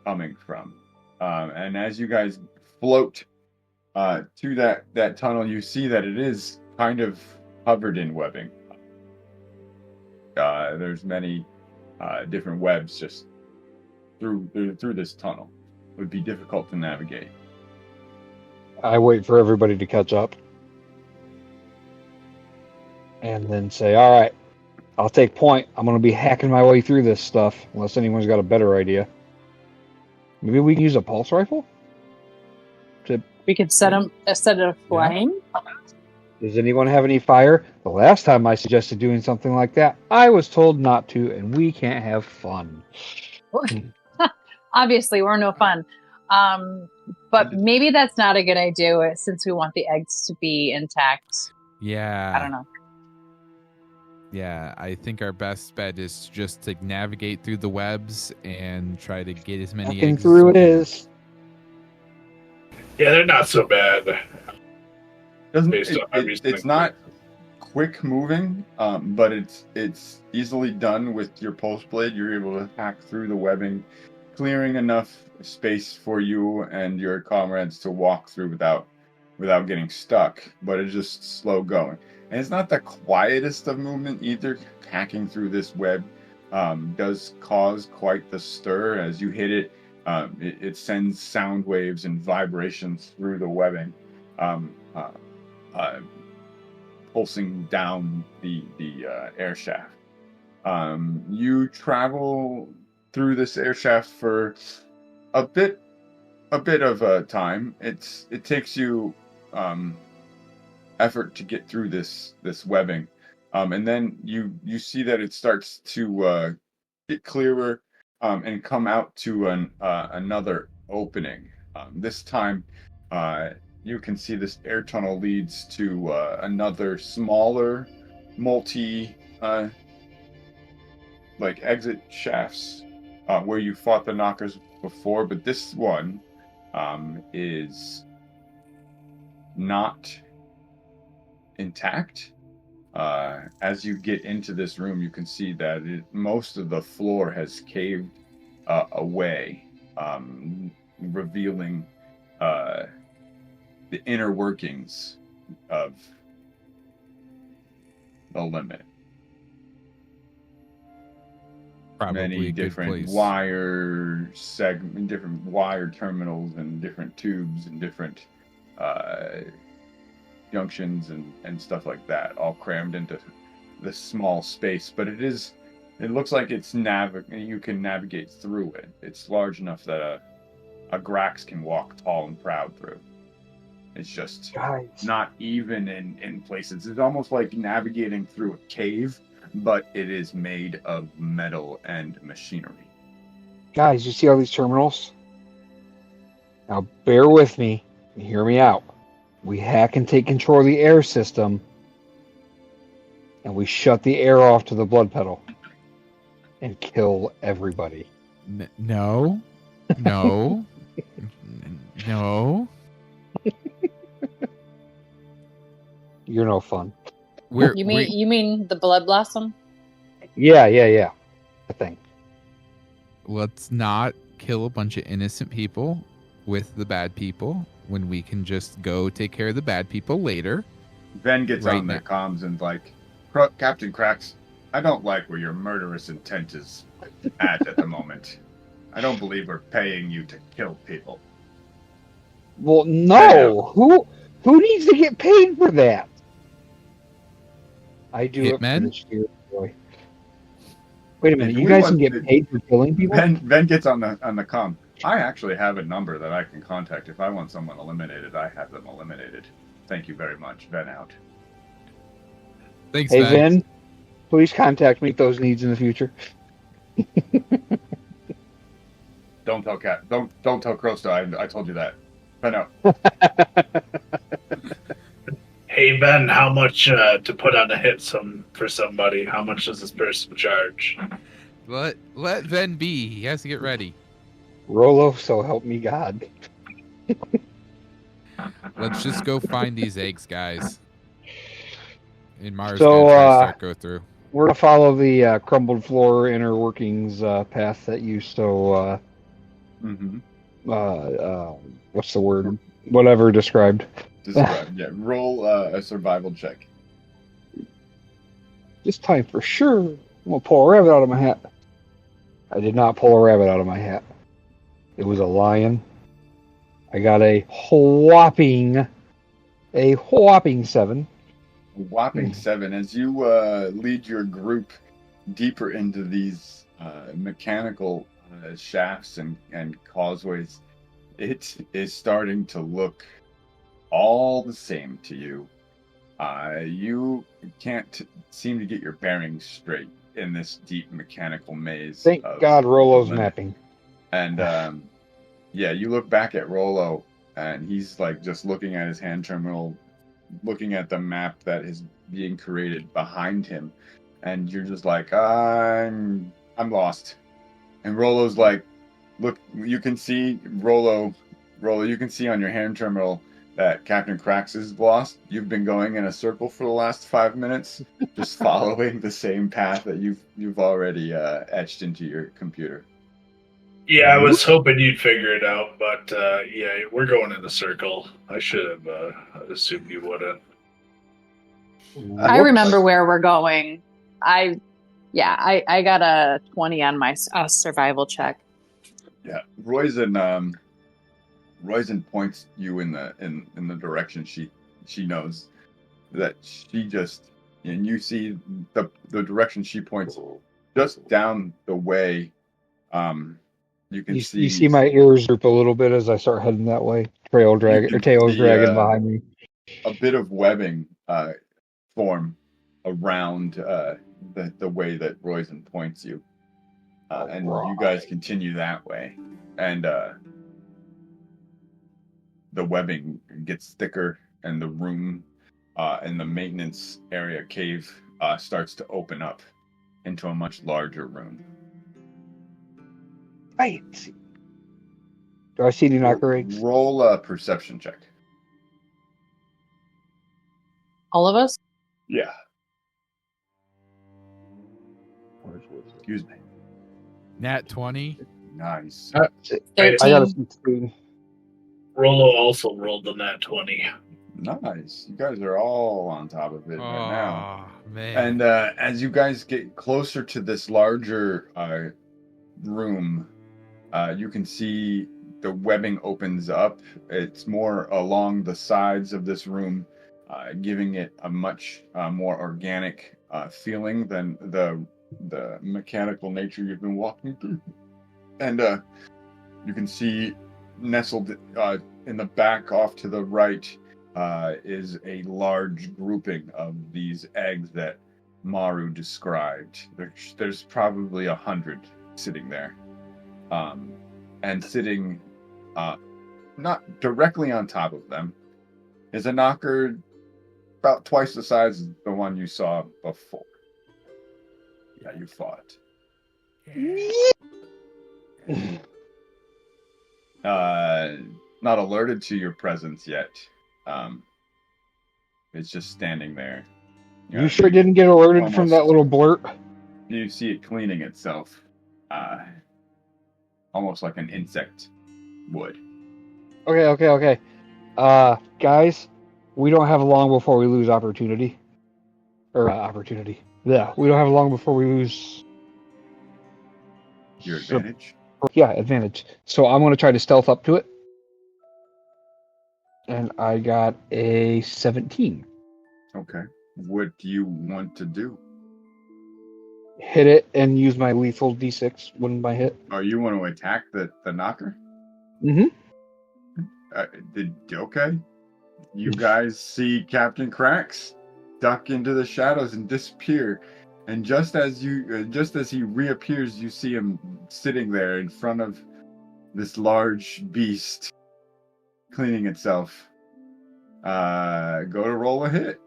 coming from. And as you guys float to that tunnel, you see that it is kind of covered in webbing. There's many different webs just through this tunnel. It would be difficult to navigate. I wait for everybody to catch up. And then say, all right, I'll take point. I'm going to be hacking my way through this stuff, unless anyone's got a better idea. Maybe we can use a pulse rifle? We could set it aflame. Does anyone have any fire? The last time I suggested doing something like that, I was told not to, and we can't have fun. Obviously, we're no fun. But maybe that's not a good idea since we want the eggs to be intact. Yeah. I don't know. Yeah, I think our best bet is just to navigate through the webs and try to get as many Hacking eggs through as it we can. is. Yeah, they're not so bad. Based on everything. It's not quick moving, but it's easily done with your pulse blade. You're able to hack through the webbing, clearing enough space for you and your comrades to walk through without getting stuck. But it's just slow going, and it's not the quietest of movement either. Hacking through this web does cause quite the stir as you hit it. It sends sound waves and vibrations through the webbing. Pulsing down the air shaft. You travel through this air shaft for a bit of time. It takes you effort to get through this webbing, and then you see that it starts to get clearer and come out to another opening. This time, you can see this air tunnel leads to another smaller multi exit shafts where you fought the knockers before, but this one is not intact. As you get into this room, you can see that most of the floor has caved away, revealing the inner workings of the limit. Probably a Many good different place. different wire terminals and different tubes and different junctions and stuff like that, all crammed into this small space. But it looks like you can navigate through it. It's large enough that a Grax can walk tall and proud through. It's just not even in places. It's almost like navigating through a cave, but it is made of metal and machinery. Guys, you see all these terminals? Now bear with me and hear me out. We hack and take control of the air system, and we shut the air off to the blood pedal and kill everybody. No. No. No. You're no fun. You mean the blood blossom? Yeah. I think. Let's not kill a bunch of innocent people with the bad people when we can just go take care of the bad people later. Ben gets on the comms and like, Captain Cracks, I don't like where your murderous intent is at the moment. I don't believe we're paying you to kill people. Well, no. Who needs to get paid for that? I do it for the sheer joy. Wait a minute, you guys can get paid for killing people? Ben gets on the comm. I actually have a number that I can contact if I want someone eliminated. I have them eliminated. Thank you very much. Ben out. Thanks, hey, Ben. Ben, please contact me with those needs in the future. Don't tell Crosta. I told you that. Ben out. Hey Ben, how much to put on a hit for somebody? How much does this person charge? Let Ben be. He has to get ready. Rolo, so help me God. Let's just go find these eggs, guys. And Mara's gonna try to start go through. We're gonna follow the crumbled floor inner workings path that you so what's the word? Whatever described. Yeah, roll a survival check. This time for sure, I'm gonna pull a rabbit out of my hat. I did not pull a rabbit out of my hat. It was a lion. I got a whopping 7. A whopping 7. As you lead your group deeper into these mechanical shafts and causeways, it is starting to look all the same to you. You can't seem to get your bearings straight in this deep mechanical maze. Thank God Rolo's mapping. And yeah, you look back at Rolo, and he's like just looking at his hand terminal, looking at the map that is being created behind him, and you're just like, I'm lost. And Rolo's like, look, you can see Rolo, you can see on your hand terminal that Captain Cracks is lost. You've been going in a circle for the last 5 minutes, just following the same path that you've already etched into your computer. Yeah, I was hoping you'd figure it out, but yeah, we're going in a circle. I should have assumed you wouldn't. I remember where we're going. I got a 20 on my survival check. Yeah, Roizen points you in the direction she knows that she just, and you see the direction she points just down the way. You can see. You see my ears droop a little bit as I start heading that way. Tails dragging behind me. A bit of webbing form around the way that Roizen points you, and you guys continue that way, and the webbing gets thicker, and the room in the maintenance area cave starts to open up into a much larger room. Right. Do I see any knocker eggs? Roll a perception check. All of us? Yeah. Excuse me. Nat 20. Nice. 13. I got a 16. Rolo also rolled the nat 20. Nice. You guys are all on top of it right now. Man. And as you guys get closer to this larger room, you can see the webbing opens up. It's more along the sides of this room giving it a much more organic feeling than the mechanical nature you've been walking through. And you can see nestled in the back off to the right is a large grouping of these eggs that Maru described. There's probably 100 sitting there. And sitting not directly on top of them is a knocker about twice the size of the one you saw before. Yeah, you fought. Not alerted to your presence yet. It's just standing there. You sure didn't get alerted from that little blurt? You see it cleaning itself. Almost like an insect would. Okay. Guys, we don't have long before we lose opportunity. Opportunity. Yeah, we don't have long before we lose... Your advantage? Yeah, advantage. So I'm going to try to stealth up to it. And I got a 17. Okay. What do you want to do? Hit it and use my lethal d6 when I hit. Oh, you want to attack the knocker? Mm-hmm. Okay. You guys see Captain Cracks duck into the shadows and disappear. And just as he reappears, you see him sitting there in front of this large beast cleaning itself. Go to roll a hit.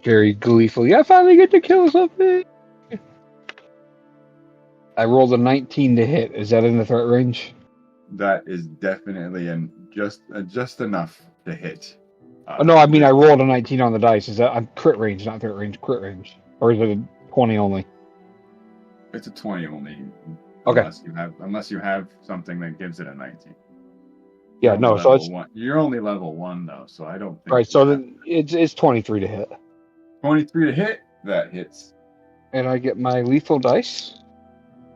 Very gleefully, I finally get to kill something. I rolled a 19 to hit. Is that in the threat range? That is definitely just enough to hit. No, I mean I rolled a 19 on the dice. Is that I'm crit range, not threat range? Crit range, or is it a 20 only? It's a 20 only. Okay. Unless you have something that gives it a 19. Yeah, no. So it's you're only level 1 though, so I don't think. Right. So then it's 23 to hit. 23 to hit. That hits. And I get my lethal dice.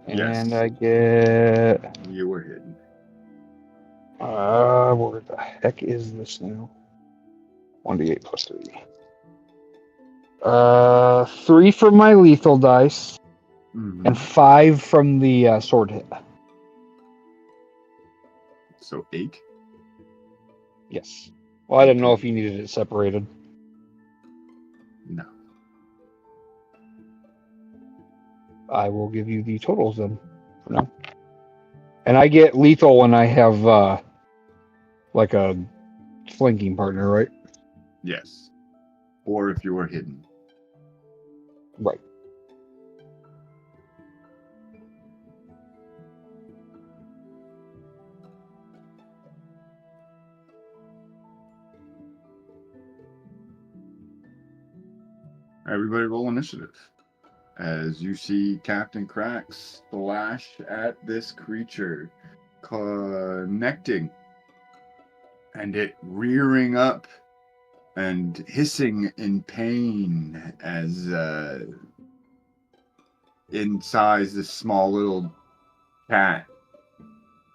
Yes. And I get. You were hidden. Where the heck is this now? 1d8 plus 3. 3 from my lethal dice, and 5 from the sword hit. So 8? Yes. Well, I didn't know if you needed it separated. No. I will give you the totals then, for now. And I get lethal when I have, like a flanking partner, right? Yes. Or if you were hidden. Right. Everybody roll initiative. As you see Captain Cracks slash at this creature, connecting, and it rearing up and hissing in pain as in size this small little cat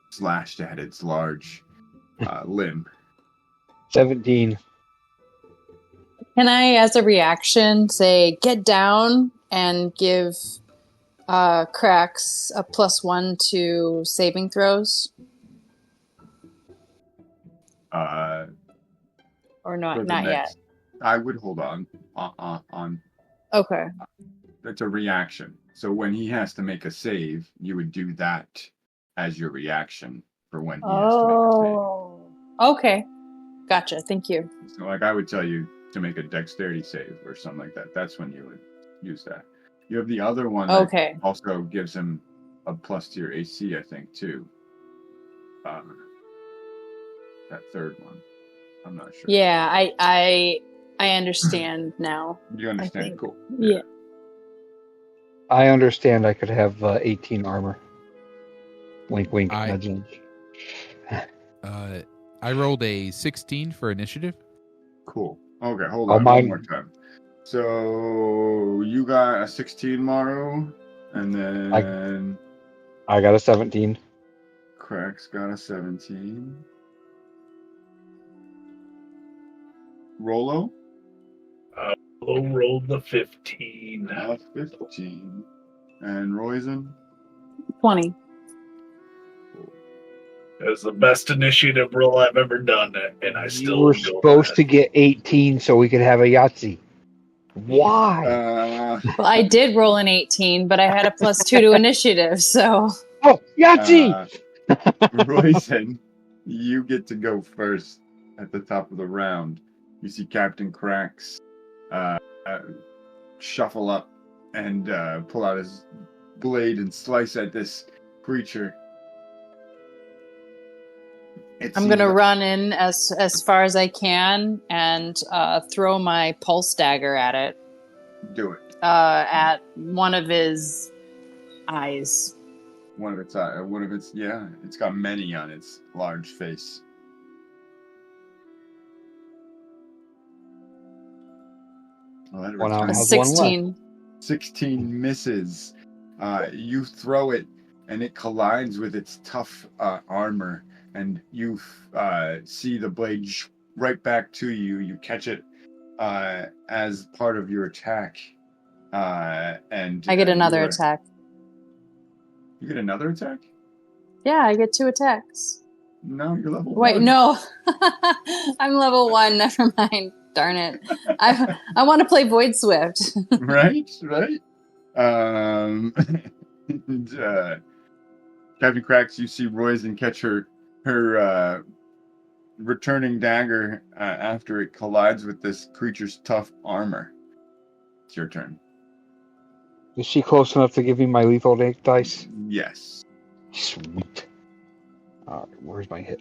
slashed at its large limb. 17. Can I, as a reaction, say get down and give Cracks a +1 to saving throws? Or not yet? I would hold on. Okay. That's a reaction. So when he has to make a save, you would do that as your reaction for when he has to make a save. Okay. Gotcha. Thank you. So like I would tell you to make a dexterity save or something like that. That's when you would use that. You have the other one that also gives him a plus to your AC, I think, too. That third one. I'm not sure. Yeah, I understand now. You understand? Cool. Yeah. I understand I could have 18 armor. Wink, wink, nudge, nudge. I rolled a 16 for initiative. Cool. Okay, hold on one more time. So you got a 16, Maru, and then I got a 17. Cracks got a 17. Rolo? Low rolled the 15. 15. And Roizen? 20. It was the best initiative roll I've ever done, and I You still were go supposed to ahead. get 18 so we could have a Yahtzee. Why? Well, I did roll an 18, but I had a +2 to initiative, so. Oh, Yahtzee! Roizen, you get to go first at the top of the round. You see Captain Cracks shuffle up and pull out his blade and slice at this creature. I'm going to run in as far as I can and throw my pulse dagger at it. Do it. At one of his eyes. One of its, yeah, it's got many on its large face. Well, that One arm A has one left. 16. 16 misses. You throw it, and it collides with its tough armor, and you see the blade right back to you. You catch it as part of your attack, and I get another attack. You get another attack? Yeah, I get 2 attacks. No, you're level 1. Wait, no. I'm level 1. Never mind. Darn it. I want to play Void Swift. Right. And, Captain Cracks, you see Roizen catch her returning dagger after it collides with this creature's tough armor. It's your turn. Is she close enough to give me my lethal dice? Yes. Sweet. All right, where's my hit?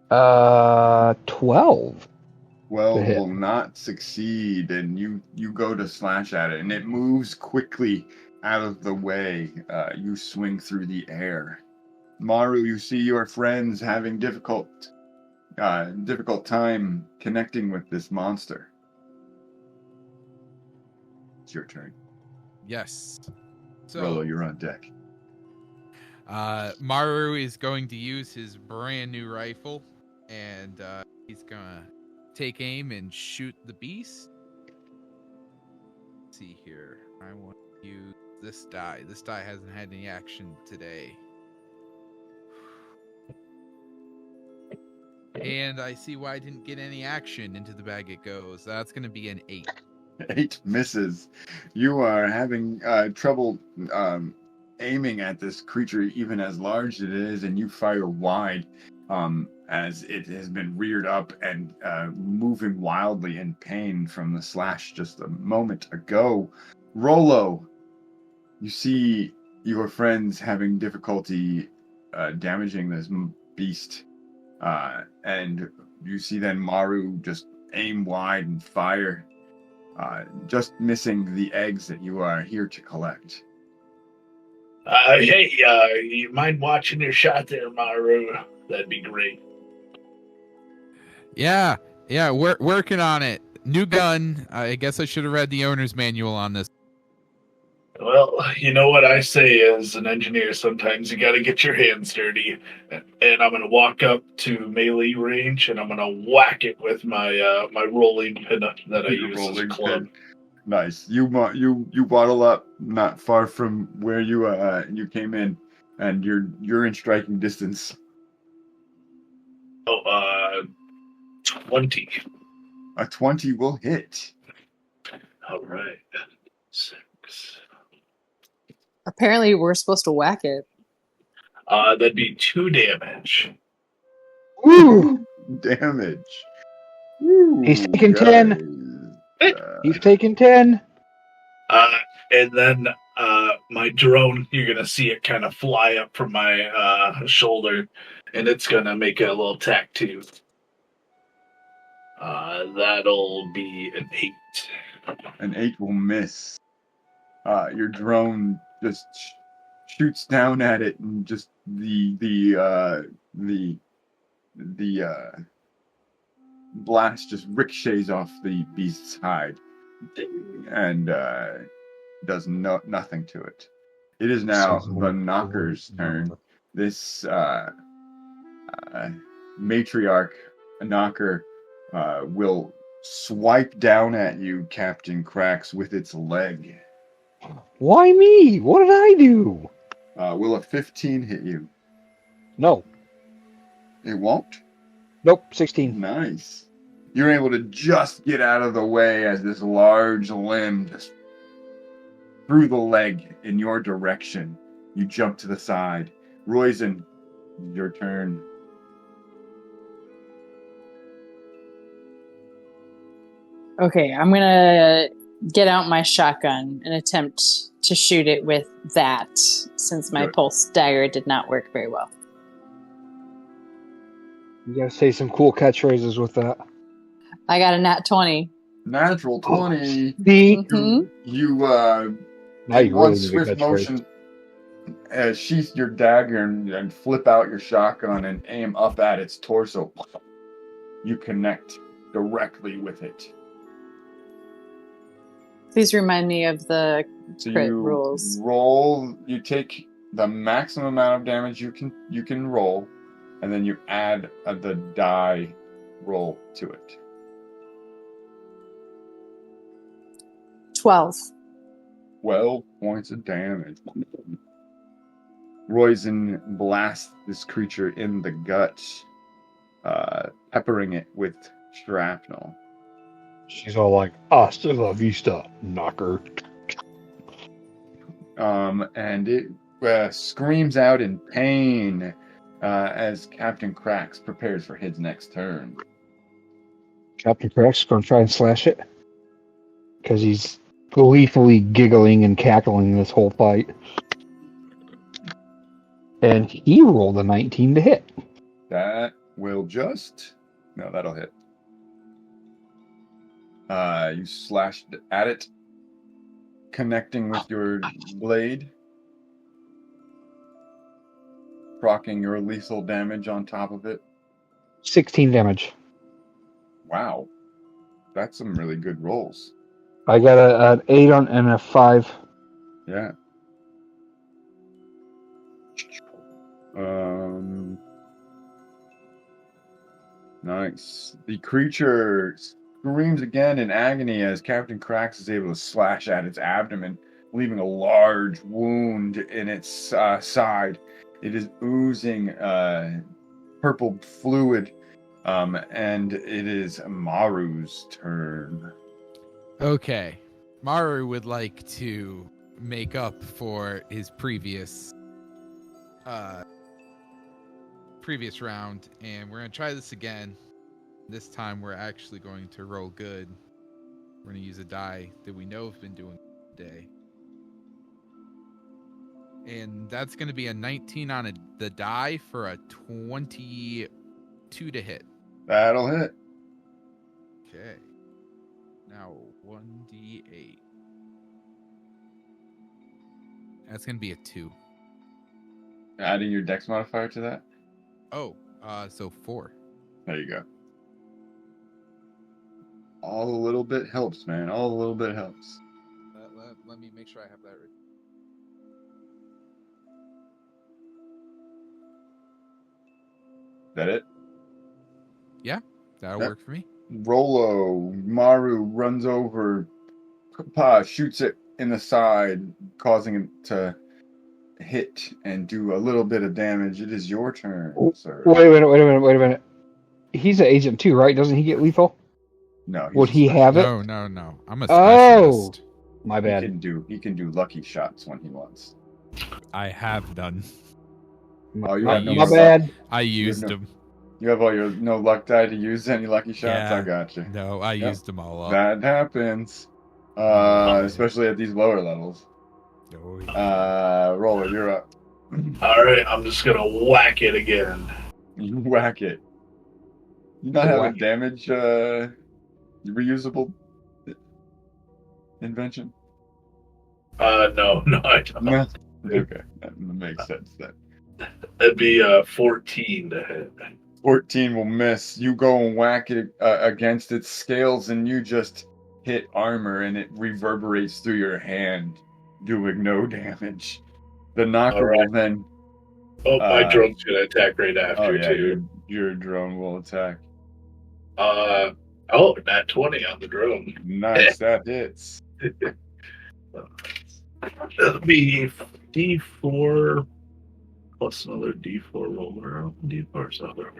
12. 12 will not succeed, and you go to slash at it, and it moves quickly out of the way. You swing through the air. Maru, you see your friends having difficult time connecting with this monster. It's your turn. Yes. So, Rolo, you're on deck. Maru is going to use his brand new rifle, and he's gonna take aim and shoot the beast. Let's see here. I want to use this die. This die hasn't had any action today. And I see why I didn't get any action. Into the bag it goes. That's going to be an 8. 8 misses. You are having trouble aiming at this creature, even as large as it is, and you fire wide as it has been reared up and moving wildly in pain from the slash just a moment ago. Rolo, you see your friends having difficulty damaging this beast, and you see then Maru just aim wide and fire, just missing the eggs that you are here to collect. Hey, you mind watching your shot there, Maru? That'd be great. Yeah, we're working on it. New gun. I guess I should have read the owner's manual on this. Well, you know what I say as an engineer, sometimes you gotta get your hands dirty. And I'm gonna walk up to melee range and I'm gonna whack it with my my rolling pin that I use as a club. Nice. You waddle up not far from where you came in, and you're in striking distance. 20. A 20 will hit. All right. 6. Apparently, we're supposed to whack it. That'd be 2 damage. Woo! Damage. Woo, He's taking 10. He's taking 10. And then my drone, you're gonna see it kind of fly up from my shoulder, and it's gonna make a little tack too. That'll be an 8. An 8 will miss. Your drone just shoots down at it, and just the blast just ricochets off the beast's hide, and does nothing to it. It is now the knocker's turn. This matriarch, a knocker, will swipe down at you, Captain Cracks, with its leg. Why me? What did I do? Will a 15 hit you? No. It won't? Nope, 16. Nice. You're able to just get out of the way as this large limb just through the leg in your direction. You jump to the side. Roizen, your turn. Okay, I'm gonna get out my shotgun and attempt to shoot it with that, since my Good. pulse dagger did not work very well. You gotta say some cool catchphrases with that. I got a nat 20. Natural 20. Mhm. You Now in you one really need a swift catchphrase. motion, sheath your dagger and flip out your shotgun and aim up at its torso. You connect directly with it. Please remind me of the So crit you rules. roll. You take the maximum amount of damage you can roll, and then you add the die roll to it. 12. 12 points of damage. Roizen blasts this creature in the gut, peppering it with shrapnel. She's all like, hasta la vista, knocker. And it screams out in pain as Captain Cracks prepares for his next turn. Captain Cracks gonna try and slash it. Because he's gleefully giggling and cackling this whole fight. And he rolled a 19 to hit. That will just... No, that'll hit. You slashed at it, connecting with your blade, proccing your lethal damage on top of it. 16 damage. Wow. That's some really good rolls. I got an 8 on and a 5. Yeah. Nice. The creature screams again in agony as Captain Cracks is able to slash at its abdomen, leaving a large wound in its side. It is oozing purple fluid, and it is Maru's turn. Okay. Maru would like to make up for his previous round, and we're going to try this again. This time we're actually going to roll good. We're going to use a die that we know have been doing today. And that's going to be a 19 on the die for a 22 to hit. That'll hit. Okay. Now 1d8. That's going to be a 2. Adding your dex modifier to that? Oh, so 4. There you go. All a little bit helps, man. All a little bit helps. Let me make sure I have that right. That it? Yeah, that'll Yep. work for me. Rolo, Maru runs over, shoots it in the side, causing it to hit and do a little bit of damage. It is your turn, sir. Wait a minute. He's an agent too, right? Doesn't he get lethal? No. Would he have it? No. I'm a Oh! specialist. My He bad. can do lucky shots when he wants. I have done. Oh, you My, have no my luck. bad. I used no- them. You have all your no luck die to use any lucky shots? Yeah. I got you. No, I Yep. used them all up. That happens. Especially at these lower levels. Oh, yeah. Roller, you're up. All right, I'm just gonna whack it again. You whack it. You not have a damage reusable invention? No, I don't. No. Okay, that makes sense then. That'd be 14 to hit. 14 will miss. You go and whack it against its scales, and you just hit armor, and it reverberates through your hand, doing no damage. The knocker All right. will then Oh, my drone's gonna attack right after too. Your drone will attack. Nat 20 on the drone. Nice, that hits. That'll be D4 plus another D4 roller. D4 so over.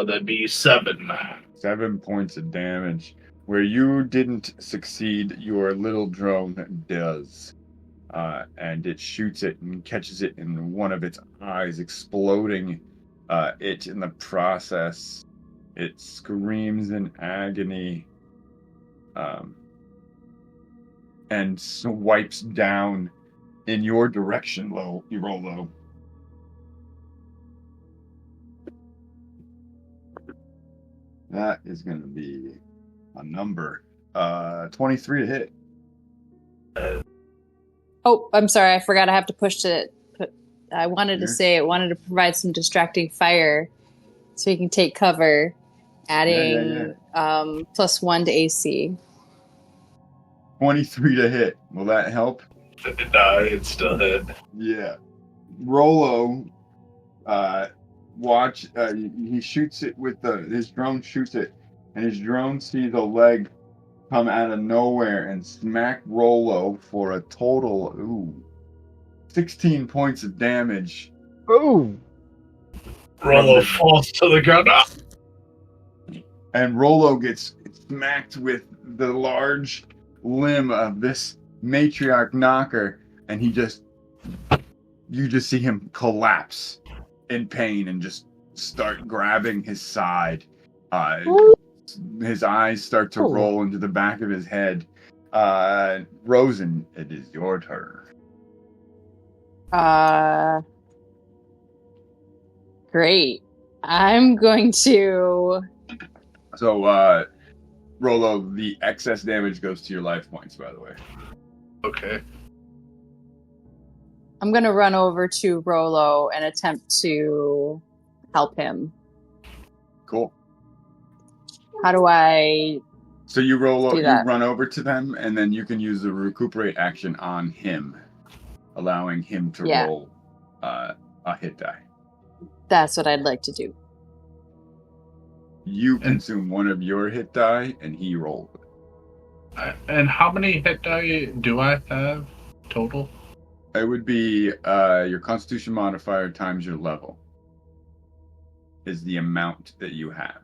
That'd be 7. 7 points of damage. Where you didn't succeed, your little drone does. And it shoots it and catches it in one of its eyes, exploding it in the process. It screams in agony and swipes down in your direction, Rolo. That is going to be a number 23 to hit. Oh, I'm sorry. I forgot I have to push to... I wanted to say it wanted to provide some distracting fire so he can take cover, adding +1 to AC. 23 to hit. Will that help? No, it still hit. Yeah. Rolo, watch, he shoots it with his drone shoots it, and his drone sees a leg come out of nowhere and smack Rolo for a total, 16 points of damage. Ooh. Rolo falls to the ground. And Rolo gets smacked with the large limb of this matriarch knocker, and you just see him collapse in pain and just start grabbing his side. His eyes start to roll into the back of his head. Rosen, it is your turn. Great. I'm going to... So, Rolo, the excess damage goes to your life points, by the way. Okay. I'm going to run over to Rolo and attempt to help him. Cool. How do I... So you do that? run over to them, and then you can use the recuperate action on him, allowing him to roll a hit die. That's what I'd like to do. You consume one of your hit die, and he rolls it. And how many hit die do I have total? It would be your Constitution modifier times your level is the amount that you have.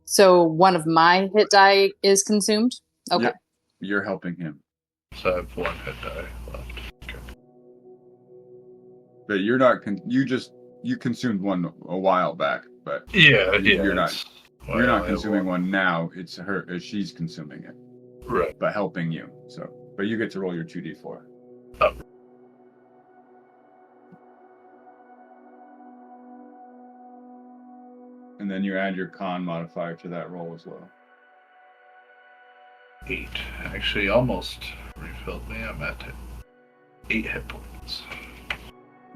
So one of my hit die is consumed? Okay. Yep. You're helping him. So I have 1 hit die left. Okay. But you're not... You consumed one a while back, but you're not consuming one now. It's her. She's consuming it, right? But helping you. So, but you get to roll your 2d4. Oh. And then you add your con modifier to that roll as well. 8. Actually, almost refilled me. I'm at 8 hit points.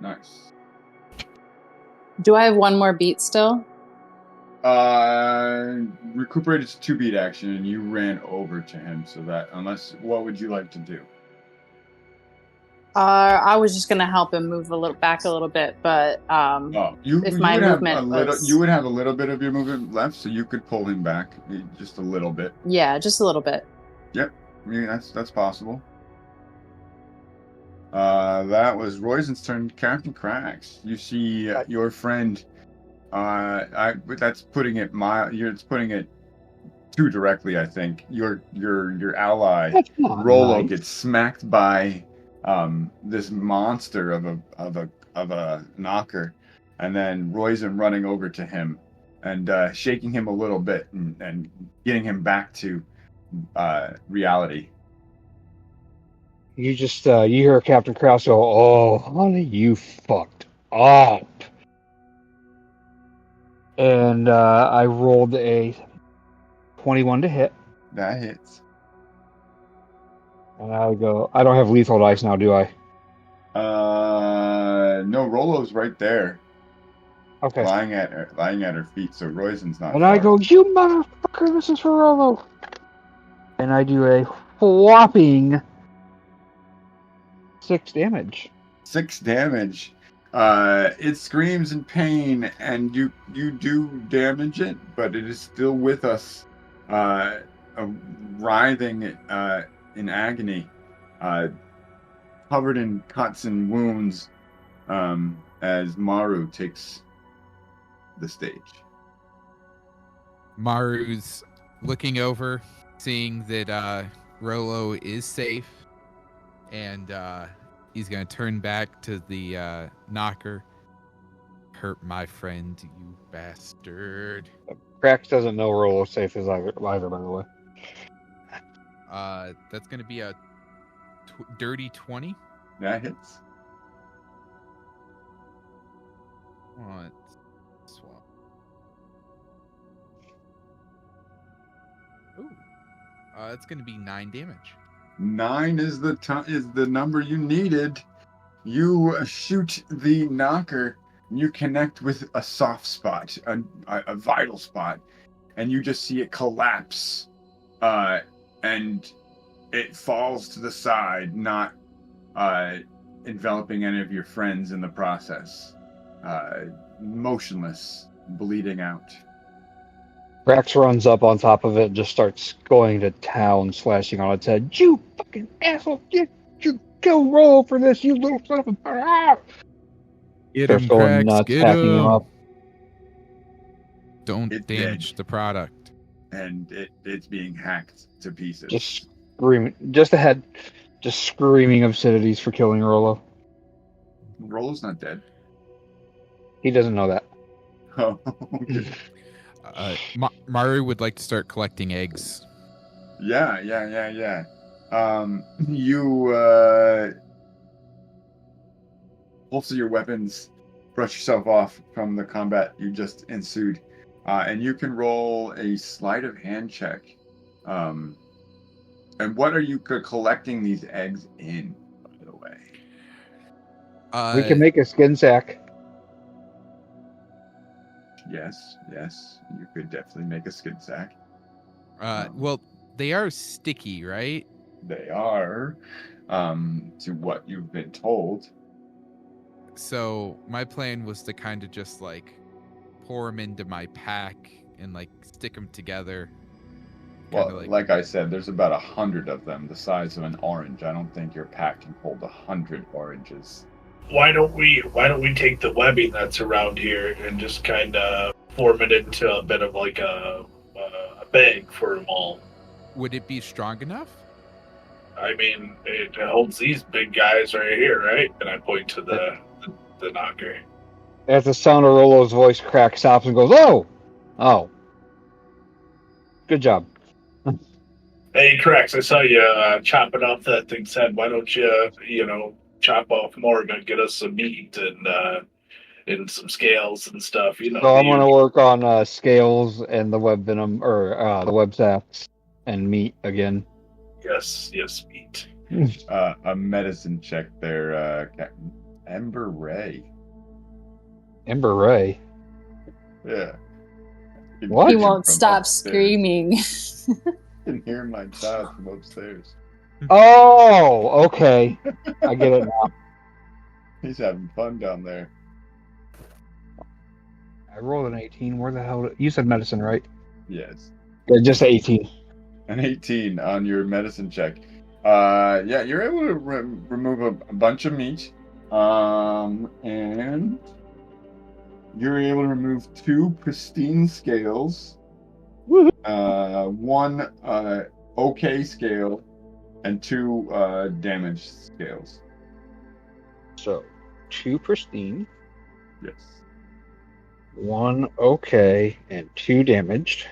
Nice. Do I have one more beat still? Recuperate is 2-beat action, and you ran over to him, so that what would you like to do? I was just gonna help him move back a little bit, but you would have a little bit of your movement left, so you could pull him back just a little bit. Yeah, just a little bit. Yep, I mean that's possible. That was Royzen's turn. Captain Cracks, you see your friend. That's putting it it's putting it too directly. I think your ally Rolo gets smacked by this monster of a knocker, and then Royzen running over to him and shaking him a little bit and getting him back to reality. You just you hear Captain Krause go, "Oh, honey, you fucked up." And I rolled a 21 to hit. That hits. And I go, I don't have lethal dice now, do I? No, Rolo's right there. Okay. Lying at her feet, so Royzen's not. And I go, "You motherfucker, this is for Rolo." And I do a whopping 6 damage. 6 damage. It screams in pain, and you do damage it, but it is still with us, writhing in agony, covered in cuts and wounds, as Maru takes the stage. Maru's looking over, seeing that Rolo is safe, and he's going to turn back to the knocker. Hurt my friend, you bastard. Krax doesn't know Rolo's safe as either, by the way. That's going to be a dirty 20. That hits. Swap. Ooh. It's going to be 9 damage. 9 is the number you needed. You shoot the knocker. You connect with a soft spot, a vital spot, and you just see it collapse, and it falls to the side, not enveloping any of your friends in the process. Motionless, bleeding out. Krax runs up on top of it and just starts going to town, slashing on its head. You fucking asshole! You kill Rolo for this, you little son of a... Get him, going Krax, nuts, get hacking him him. up. Don't It's damage dead. the product. And it's being hacked to pieces. Just screaming, just ahead, just screaming obscenities for killing Rolo. Rolo's not dead. He doesn't know that. Oh, okay. Maru would like to start collecting eggs. Yeah. You holster your weapons, brush yourself off from the combat you just ensued, and you can roll a sleight of hand check. And what are you collecting these eggs in, by the way? We can make a skin sack. Yes, you could definitely make a skin sack. Well, they are sticky, right? They are, to what you've been told. So my plan was to kind of just like pour them into my pack and like stick them together. Well, like I said, there's about 100 of them, the size of an orange. I don't think your pack can hold 100 oranges. Why don't we take the webbing that's around here and just kind of form it into a bit of like a bag for them all? Would it be strong enough? I mean, it holds these big guys right here, right? And I point to the knocker. At the sound of Rolo's voice, Krax stops and goes, "Oh, good job." Hey, Krax, I saw you chopping off that thing's head. Why don't you, chop off more and get us some meat and some scales and stuff? So I'm going to work on scales and the web venom, or the web sacks and meat again. Yes, meat. A medicine check there, Captain. Ember Ray. Ember Ray? Yeah. What? He won't stop screaming. I can hear my child from upstairs. Oh, okay. I get it now. He's having fun down there. I rolled an 18. Where the hell? You said medicine, right? Yes. Yeah, just 18. An 18 on your medicine check. Yeah, you're able to remove a bunch of meat. And you're able to remove 2 pristine scales. Woohoo. 1 okay scale and 2 damaged scales. So, 2 pristine, Yes. 1 okay, and 2 damaged.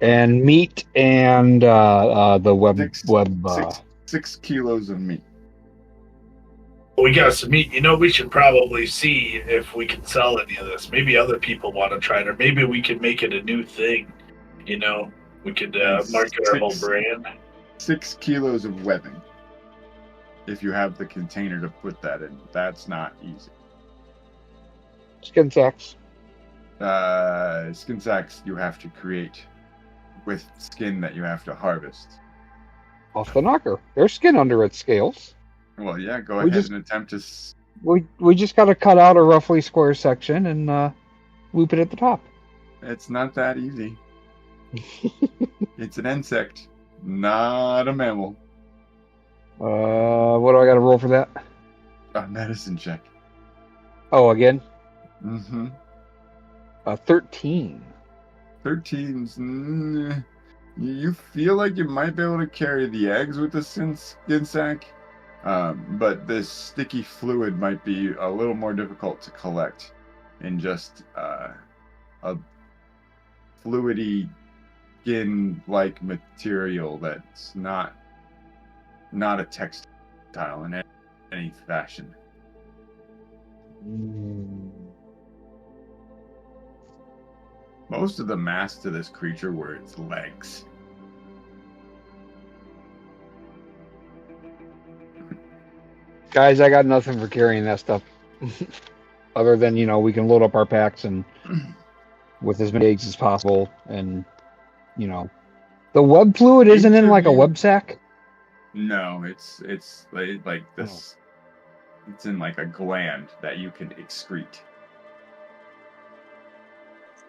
And meat and the web. 6 kilos of meat. We got some meat. We should probably see if we can sell any of this. Maybe other people want to try it, or maybe we could make it a new thing. We could market our whole brand. 6 kilos of webbing. If you have the container to put that in, that's not easy. Skin sacks. Skin sacks you have to create with skin that you have to harvest. Off the knocker. There's skin under its scales. Well, yeah, go We ahead just- and attempt to. We just got to cut out a roughly square section and loop it at the top. It's not that easy. It's an insect, not a mammal. What do I got to roll for that? A medicine check. Oh, again? Mm-hmm. 13. 13's. You feel like you might be able to carry the eggs with the skin sack, but this sticky fluid might be a little more difficult to collect in just a fluidy skin-like material that's not a textile in any fashion. Most of the mass to this creature were its legs. Guys, I got nothing for carrying that stuff. Other than, we can load up our packs and with as many eggs as possible. And, the web fluid isn't in like a web sack? No, it's like this. It's in like a gland that you can excrete.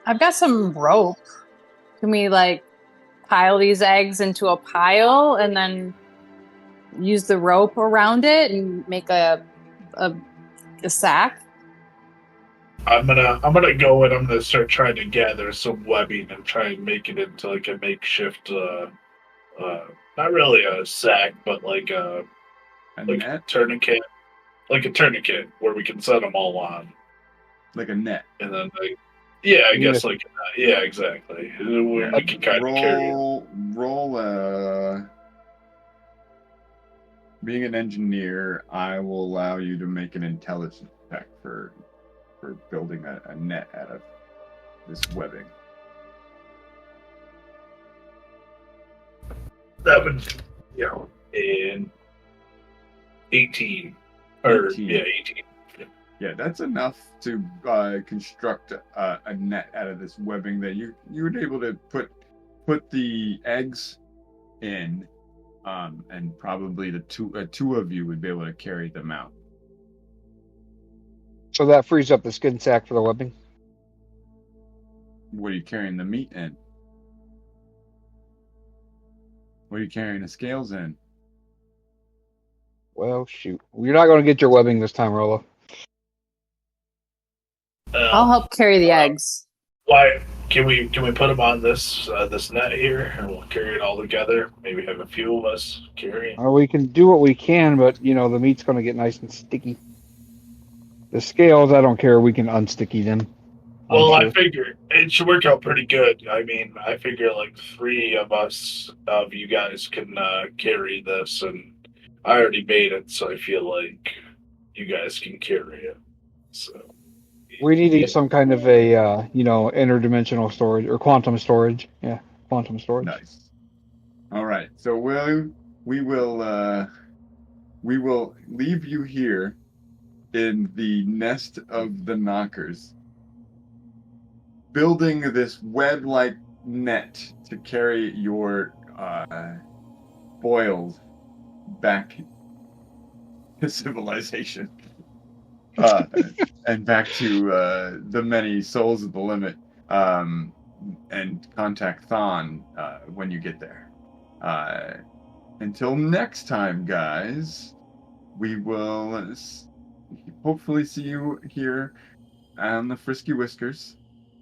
I've got some rope. Can we pile these eggs into a pile and then use the rope around it and make a sack? I'm gonna go and I'm gonna start trying to gather some webbing and try and make it into like a makeshift, not really a sack, but like a tourniquet, like a tourniquet where we can set them all on, like a net, and then I guess exactly. We can kind of carry it. Roll. Being an engineer, I will allow you to make an intelligence check for building a net out of this webbing. That would, in 18. 18. Yeah, that's enough to construct a net out of this webbing that you would be able to put the eggs in, and probably the two of you would be able to carry them out. So that frees up the skin sack for the webbing? What are you carrying the meat in? What are you carrying the scales in? Well, shoot. You're not going to get your webbing this time, Rolo. I'll help carry the eggs. Why can we put them on this net here, and we'll carry it all together? Maybe have a few of us carry. Or we can do what we can, but the meat's going to get nice and sticky. The scales, I don't care. We can unsticky them. Well, I figure it should work out pretty good. I mean, I figure like 3 of you guys can carry this, and I already made it, so I feel like you guys can carry it. So we need to get some kind of a interdimensional storage or quantum storage. Yeah, quantum storage. Nice. All right, so we will leave you here in the nest of the knockers, building this web-like net to carry your boils back to civilization, and back to the many souls of the limit, and contact Thon when you get there. Until next time, guys, we will hopefully see you here on the Frisky Whiskers.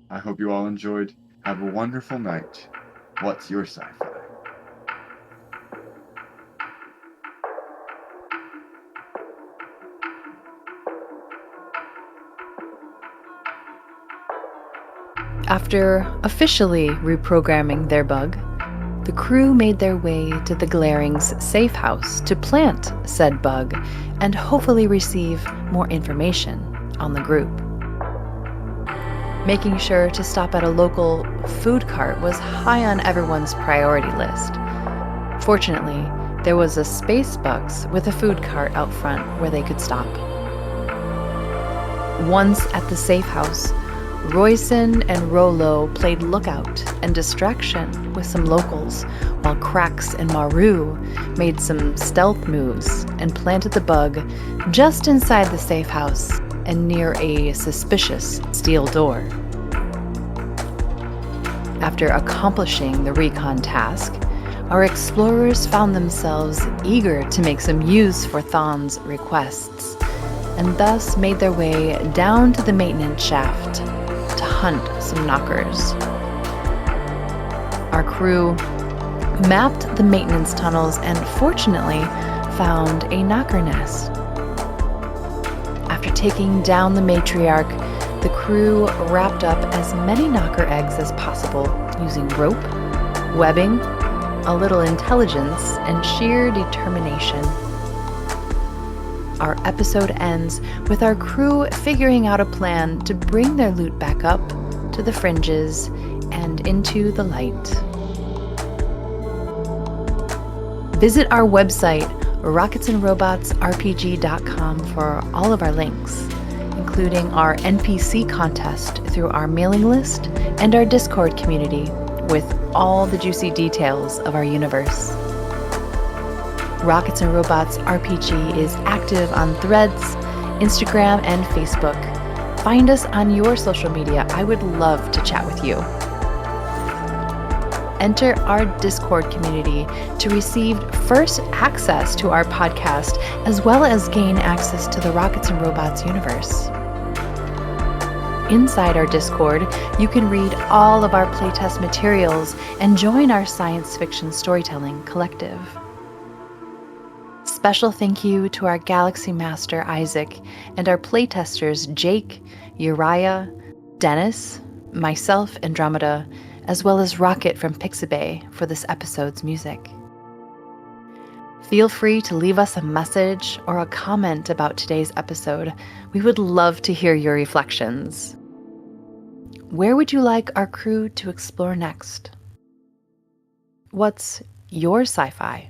I hope you all enjoyed. Have a wonderful night. What's your sci-fi? After officially reprogramming their bug, the crew made their way to the Glaring's safe house to plant said bug and hopefully receive more information on the group. Making sure to stop at a local food cart was high on everyone's priority list. Fortunately, there was a space box with a food cart out front where they could stop. Once at the safe house, Royson and Rollo played lookout and distraction with some locals, while Krax and Maru made some stealth moves and planted the bug just inside the safe house and near a suspicious steel door. After accomplishing the recon task, our explorers found themselves eager to make some use for Thon's requests, and thus made their way down to the maintenance shaft to hunt some knockers. Our crew mapped the maintenance tunnels and fortunately found a knocker nest. After taking down the matriarch, the crew wrapped up as many knocker eggs as possible using rope, webbing, a little intelligence, and sheer determination. Our episode ends with our crew figuring out a plan to bring their loot back up to the fringes and into the light. Visit our website, rocketsandrobotsrpg.com, for all of our links, including our NPC contest through our mailing list and our Discord community with all the juicy details of our universe. Rockets and Robots RPG is active on Threads, Instagram, and Facebook. Find us on your social media. I would love to chat with you. Enter our Discord community to receive first access to our podcast, as well as gain access to the Rockets and Robots universe. Inside our Discord, you can read all of our playtest materials and join our science fiction storytelling collective. Special thank you to our Galaxy Master Isaac and our playtesters Jake, Uriah, Dennis, myself, Andromeda, as well as Rocket from Pixabay for this episode's music. Feel free to leave us a message or a comment about today's episode. We would love to hear your reflections. Where would you like our crew to explore next? What's your sci-fi?